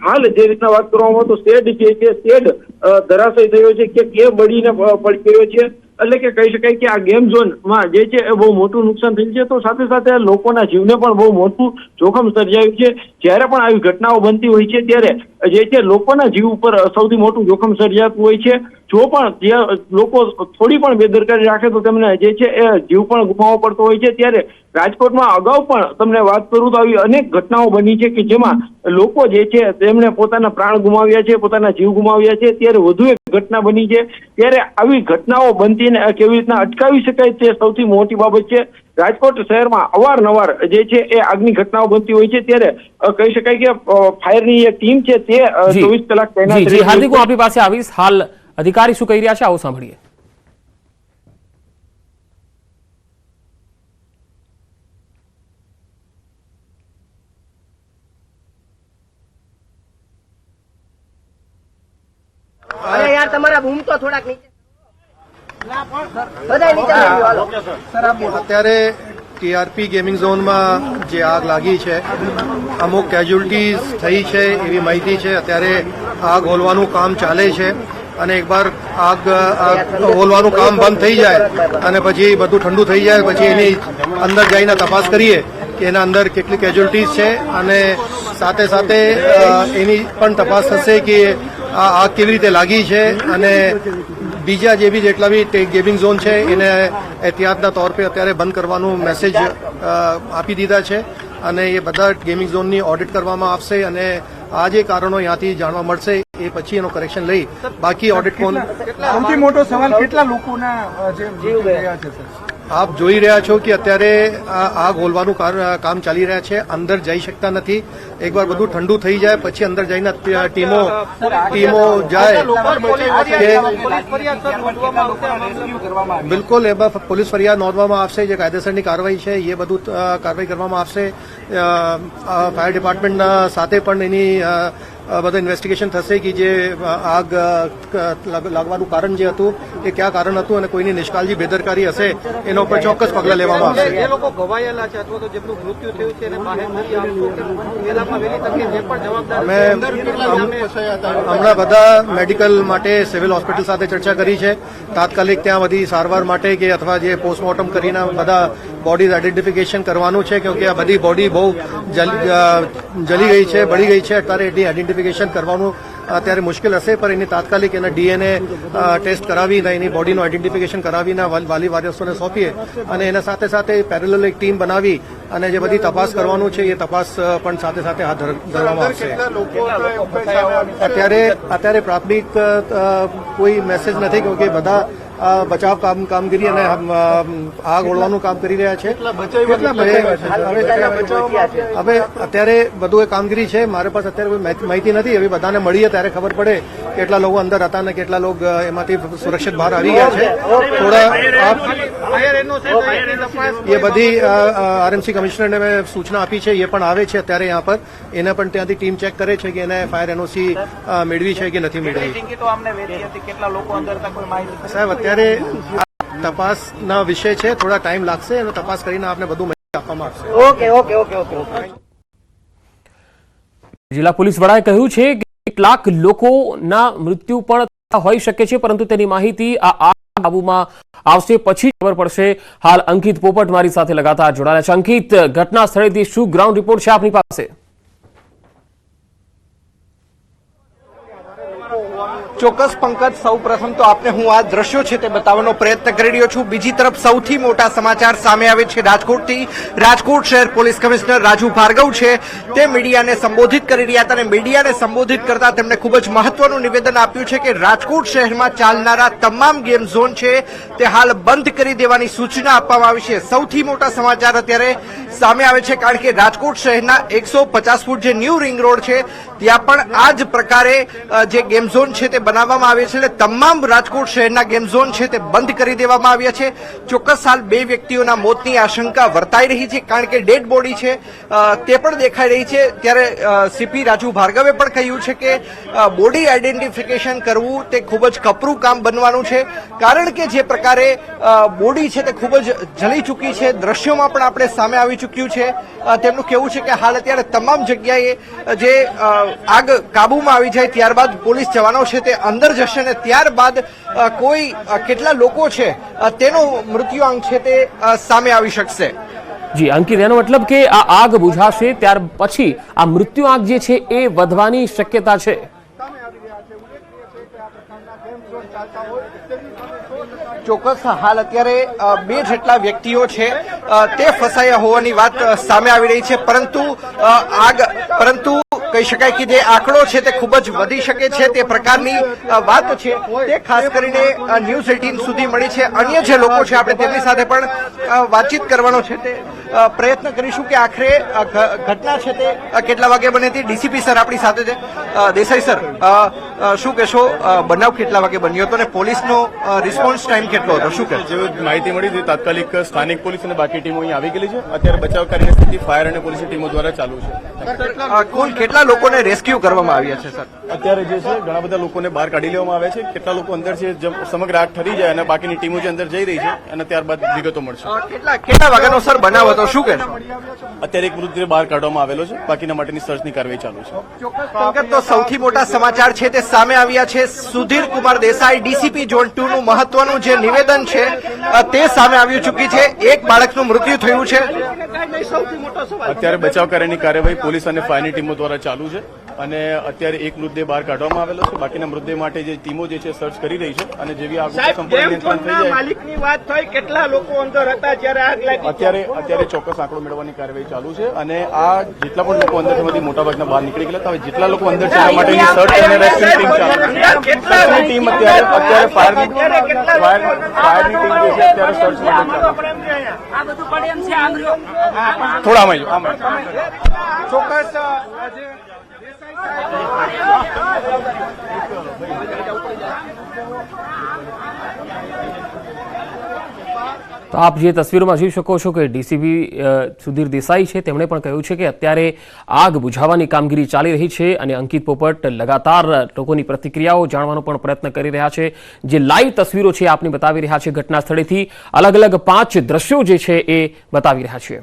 હાલ જે રીતના વાત કરવામાં આવે તો શેડ જે છે શેડ ધરાશય થયો છે કે એ બળીને પડી ગયો છે. એટલે કે કહી શકાય કે આ ગેમ ઝોનમાં જે છે એ બહુ મોટું નુકસાન થયું છે. તો સાથે સાથે લોકોના જીવને પણ બહુ મોટું જોખમ સર્જાયું છે. જ્યારે પણ આવી ઘટનાઓ બનતી હોય છે ત્યારે જે છે લોકોના જીવ ઉપર સૌથી મોટું જોખમ સર્જાતું હોય છે. જો પણ જે લોકો થોડી પણ બેદરકારી રાખે તો તેમને જે છે એ જીવ પણ ગુમાવવો પડતો હોય છે. ત્યારે રાજકોટમાં અગાઉ પણ તમને વાત કરું તો આવી અનેક ઘટનાઓ બની છે કે જેમાં લોકો જે છે તેમણે પોતાના પ્રાણ ગુમાવ્યા છે, પોતાના જીવ ગુમાવ્યા છે. ત્યારે વધુ એક ઘટના બની છે. ત્યારે આવી ઘટનાઓ બનતી ને કેવી રીતના અટકાવી શકાય તે સૌથી મોટી બાબત છે. રાજકોટ શહેરમાં અવારનવાર જે છે એ આગની ઘટનાઓ બનતી હોય છે. ત્યારે કહી શકાય કે ફાયરની એક ટીમ છે તે 24 કલાક તૈનાત
જી હાર્દિક, હું આપણી પાસે આવીશ. હાલ અધિકારી શું કહી રહ્યા છે આવો સાંભળીએ.
અરે યાર તમારા બૂમ તો થોડાક નીચે બધાય નીચે આવી હાલો.
અત્યારે ટીઆરપી ગેમિંગ ઝોનમાં જે આગ લાગી છે, અમુક કેઝ્યુઅલિટીઝ થઈ છે એવી માહિતી છે. અત્યારે આગ હોલવાનું કામ ચાલે છે અને એકવાર આગ હોલવાનું કામ બંધ થઈ જાય અને પછી બધું ઠંડુ થઈ જાય પછી એની અંદર જઈને તપાસ કરીએ કે એના અંદર કેટલી કેઝ્યુઅલિટીઝ છે અને સાથે સાથે એની પણ તપાસ થશે કે આ આગ કેવી રીતે લાગી છે અને બીજા જે બી જેટલા બી ગેમિંગ ઝોન છે એને એહતિયાતના તौर पे અત્યારે બંધ કરવાનું મેસેજ આપી દીધા છે અને એ બધા ગેમિંગ ઝોનની ઓડિટ કરવામાં આવશે અને આ જે કારણો અહીંયાથી જાણવા મળશે એ પછી એનો કરેક્શન લઈ બાકી ઓડિટ કોણ.
સૌથી મોટો સવાલ કેટલા લોકોના જીવ ગયા છે સર?
આપ જોઈ રહ્યા છો કે અત્યારે આગ હોલવાનું કામ ચાલી રહ્યા છે. અંદર જઈ શકતા નથી. એકવાર બધું ઠંડુ થઈ જાય પછી અંદર જઈને ટીમો જાય બિલકુલ એમાં પોલીસ ફરિયાદ નોંધવામાં આવશે. જે કાયદેસરની કાર્યવાહી છે એ બધું કાર્યવાહી કરવામાં આવશે. ફાયર ડિપાર્ટમેન્ટના સાથે પણ એની બધા ઇન્વેસ્ટિગેશન થશે કે જે આગ લાગવાનું કારણ જે હતું એ ક્યાં કારણ હતું અને કોઈની નિષ્કાળજી બેદરકારી હશે એના ઉપર ચોક્કસ પગલાં લેવામાં આવશે.
જે લોકો ઘવાયેલા છે અથવા તો જેમનું મૃત્યુ થયું છે એને બહાર નથી આવતું વહેલામાં વહેલી તકે જે પણ જવાબદાર
અમે હમણાં બધા મેડિકલ માટે સિવિલ હોસ્પિટલ સાથે ચર્ચા કરી છે. તાત્કાલિક ત્યાં બધી સારવાર માટે કે અથવા જે પોસ્ટમોર્ટમ કરીને બધા બોડીઝ આઈડેન્ટિફિકેશન કરવાનું છે કેમકે આ બધી બોડી બહુ જલી ગઈ છે, બળી ગઈ છે. અત્યારે એની આઈડેન્ટિફિકેશન કરવાનું અત્યારે મુશ્કેલ હશે પણ એની તાત્કાલિક એના ડીએનએ ટેસ્ટ કરાવીને એની બોડીનું આઈડેન્ટિફિકેશન કરાવીને વાલી વારિસોને સોંપીએ અને એના સાથે સાથે પેરેલલ એક ટીમ બનાવી અને જે બધી તપાસ કરવાનું છે એ તપાસ પણ સાથે સાથે હાથ ધરવામાં આવશે. અત્યારે પ્રાથમિક કોઈ મેસેજ નથી કેમકે બધા બચાવ કામગીરી અને આગ ઓળવાનું કામ કરી રહ્યા છે. હવે અત્યારે બધું એ કામગીરી છે. મારે પાસે અત્યારે કોઈ માહિતી નથી. હવે બધાને મળીએ ત્યારે ખબર પડે કેટલા લોકો અંદર હતા અને કેટલા લોકો એમાંથી સુરક્ષિત બહાર આવી ગયા છે. થોડા એ બધી આરએમસી કમિશનરને મેં સૂચના આપી છે. એ પણ આવે છે અત્યારે यहाँ પર. એને પણ ત્યાંથી ટીમ ચેક કરે છે કે એને ફાયર એનઓસી મેળવી છે કે નથી મેળવી. સાહેબ અત્યારે તપાસના વિષય છે. થોડા ટાઈમ લાગશે અને તપાસ કરીને આપને બધું માહિતી આપવામાં આવશે.
ઓકે.
જિલ્લા પોલીસ વડાએ કહ્યું છે કે કેટલાક લોકોના મૃત્યુ પણ હોઈ શકે છે પરંતુ તેની માહિતી આ આગ કાબૂમાં આવશે પછી ખબર પડશે. હાલ અંકિત પોપટ મારી સાથે લગાતાર જોડાયા છે. અંકિત, ઘટના સ્થળેથી શું ગ્રાઉન્ડ રિપોર્ટ છે આપની પાસે?
ચોક્કસ પંકજ, સૌ પ્રથમ તો આપને હું આ દ્રશ્યો છે તે બતાવવાનો પ્રયત્ન કરી રહ્યો છું. બીજી તરફ સૌથી મોટા સમાચાર સામે આવે છે રાજકોટથી. રાજકોટ શહેર પોલીસ કમિશનર રાજુ ભાર્ગવ છે તે મીડિયાને સંબોધિત કરી રહ્યા હતા અને મીડિયાને સંબોધિત કરતા તેમણે ખૂબ જ મહત્વનું નિવેદન આપ્યું છે કે રાજકોટ શહેરમાં ચાલનારા તમામ ગેમ ઝોન છે તે હાલ બંધ કરી દેવાની સૂચના આપવામાં આવી છે. સૌથી મોટા સમાચાર અત્યારે સામે આવે છે કારણ કે રાજકોટ શહેરના 150 ફૂટ જે ન્યૂ રિંગ રોડ છે ત્યાં પણ આ જ પ્રકારે જે ગેમ ઝોન છે તે બનાવવામાં આવે છે. એટલે તમામ રાજકોટ શહેરના ગેમ ઝોન છે તે બંધ કરી દેવામાં આવ્યા છે. ચોક્કસ હાલ 2 વ્યક્તિઓના મોતની આશંકા વર્તાઈ રહી છે કારણ કે ડેડ બોડી છે તે પણ દેખાઈ રહી છે. ત્યારે સીપી રાજુ ભાર્ગવે પણ કહ્યું છે કે બોડી આઈડેન્ટિફિકેશન કરવું તે ખૂબ જ કપરું કામ બનવાનું છે કારણ કે જે પ્રકારે બોડી છે તે ખૂબ જ જલી ચૂકી છે. દ્રશ્યોમાં પણ આપણે સામે આવી ચૂક્યું છે. તેમનું કહેવું છે કે હાલ અત્યારે તમામ જગ્યાએ જે આગ કાબુમાં આવી જાય ત્યારબાદ પોલીસ જવાનો છે તે અંદર જશે અને ત્યારબાદ કોઈ કેટલા લોકો છે તેનો મૃત્યુઆંક છે તે સામે આવી શકશે.
જી અંકિત, એનો મતલબ કે આ આગ બુઝાશે ત્યાર પછી આ મૃત્યુઆંક જે છે એ વધવાની શક્યતા છે.
ચોક્કસ હાલ અત્યારે 2 જેટલા વ્યક્તિઓ છે તે ફસાયા હોવાની વાત સામે આવી રહી છે પરંતુ કહી શકાય કે જે આંકડો છે તે ખૂબ જ વધી શકે છે તે પ્રકારની વાત છે તે ખાસ કરીને ન્યૂઝ 18 સુધી મળી છે. અન્ય જે લોકો છે આપણે તેમની સાથે પણ વાતચીત કરવાનો છે તે પ્રયત્ન કરીશું કે આખરે ઘટના છે તે કેટલા વાગે બની હતી. ડીસીપી સર આપણી સાથે છે. દેસાઈ સર, શું કહેશો, બનાવ કેટલા વાગે બન્યો હતો અને પોલીસનો રિસ્પોન્સ ટાઈમ કેટલો હતો, શું કહેશો?
જેવી માહિતી મળી હતી તાત્કાલિક સ્થાનિક પોલીસ અને બાકી ટીમો અહીં આવી ગયેલી છે. અત્યારે બચાવ કાર્યની સ્થિતિ ફાયર અને પોલીસની ટીમો દ્વારા ચાલુ છે.
કુલ કેટલા લોકોને રેસ્ક્યુ કરવામાં આવ્યા છે સર?
અત્યારે જે છે ઘણા બધા લોકોને બહાર કાઢી લેવામાં આવ્યા છે. કેટલા લોકો અંદર છે સમગ્ર આગ ઠરી જાય અને બાકીની ટીમો જે અંદર જઈ રહી છે અને ત્યારબાદ વિગતો મળશે.
કેટલા વાગ્યાનો સર બનાવ હતો, શું કહેશો?
અત્યારે એક મૃતદેહ બહાર કાઢવામાં આવેલો છે. બાકીના માટેની સર્ચની કાર્યવાહી ચાલુ છે.
પંકજ, તો સૌથી મોટા સમાચાર છે તે સામે આવ્યા છે. સુધીર કુમાર દેસાઈ ડીસીપી ઝોન 2 નું મહત્વનું જે નિવેદન છે તે સામે આવી ચૂકી છે. એક બાળકનું મૃત્યુ થયું છે.
અત્યારે બચાવ કાર્યની કાર્યવાહી પોલીસ અને ફાયરની ટીમો દ્વારા ચાલુ છે અને અત્યારે એક મૃતદેહ બહાર કાઢવામાં આવેલો છે. બાકીના મૃતદેહ માટે જે ટીમો જે છે સર્ચ કરી રહી છે અને જેવી આગ સંપૂર્ણ નિયંત્રણ થઈ જાય
માલિકની વાત થઈ, કેટલા લોકો અંદર હતા જ્યારે આગ લાગી?
અત્યારે ચોક્કસ આંકડો મેળવવાની કાર્યવાહી ચાલુ છે અને આ જેટલા પણ લોકો અંદર છે મોટાભાગના બહાર નીકળી ગયેલા. હવે જેટલા લોકો અંદર છે એના માટેની સર્ચ અને રેસ્ક્યુ ટીમ ચાલુ છે. ટીમ અત્યારે ફાયરની ટીમ જે છે અત્યારે સર્ચ માટે થોડા
ચોક્કસ
તો આપ જે તસવીરોમાં જોઈ શકો છો કે ડીસીપી સુધીર દેસાઈ છે તેમણે પણ કહ્યું છે કે અત્યારે આગ બુઝાવવાની કામગીરી ચાલી રહી છે અને અંકિત પોપટ લગાતાર લોકોની પ્રતિક્રિયાઓ જાણવાનો પણ પ્રયત્ન કરી રહ્યા છે. જે લાઈવ તસવીરો છે આપને બતાવી રહ્યા છે ઘટના સ્થળેથી. અલગ અલગ 5 દ્રશ્યો જે છે એ બતાવી રહ્યા છે.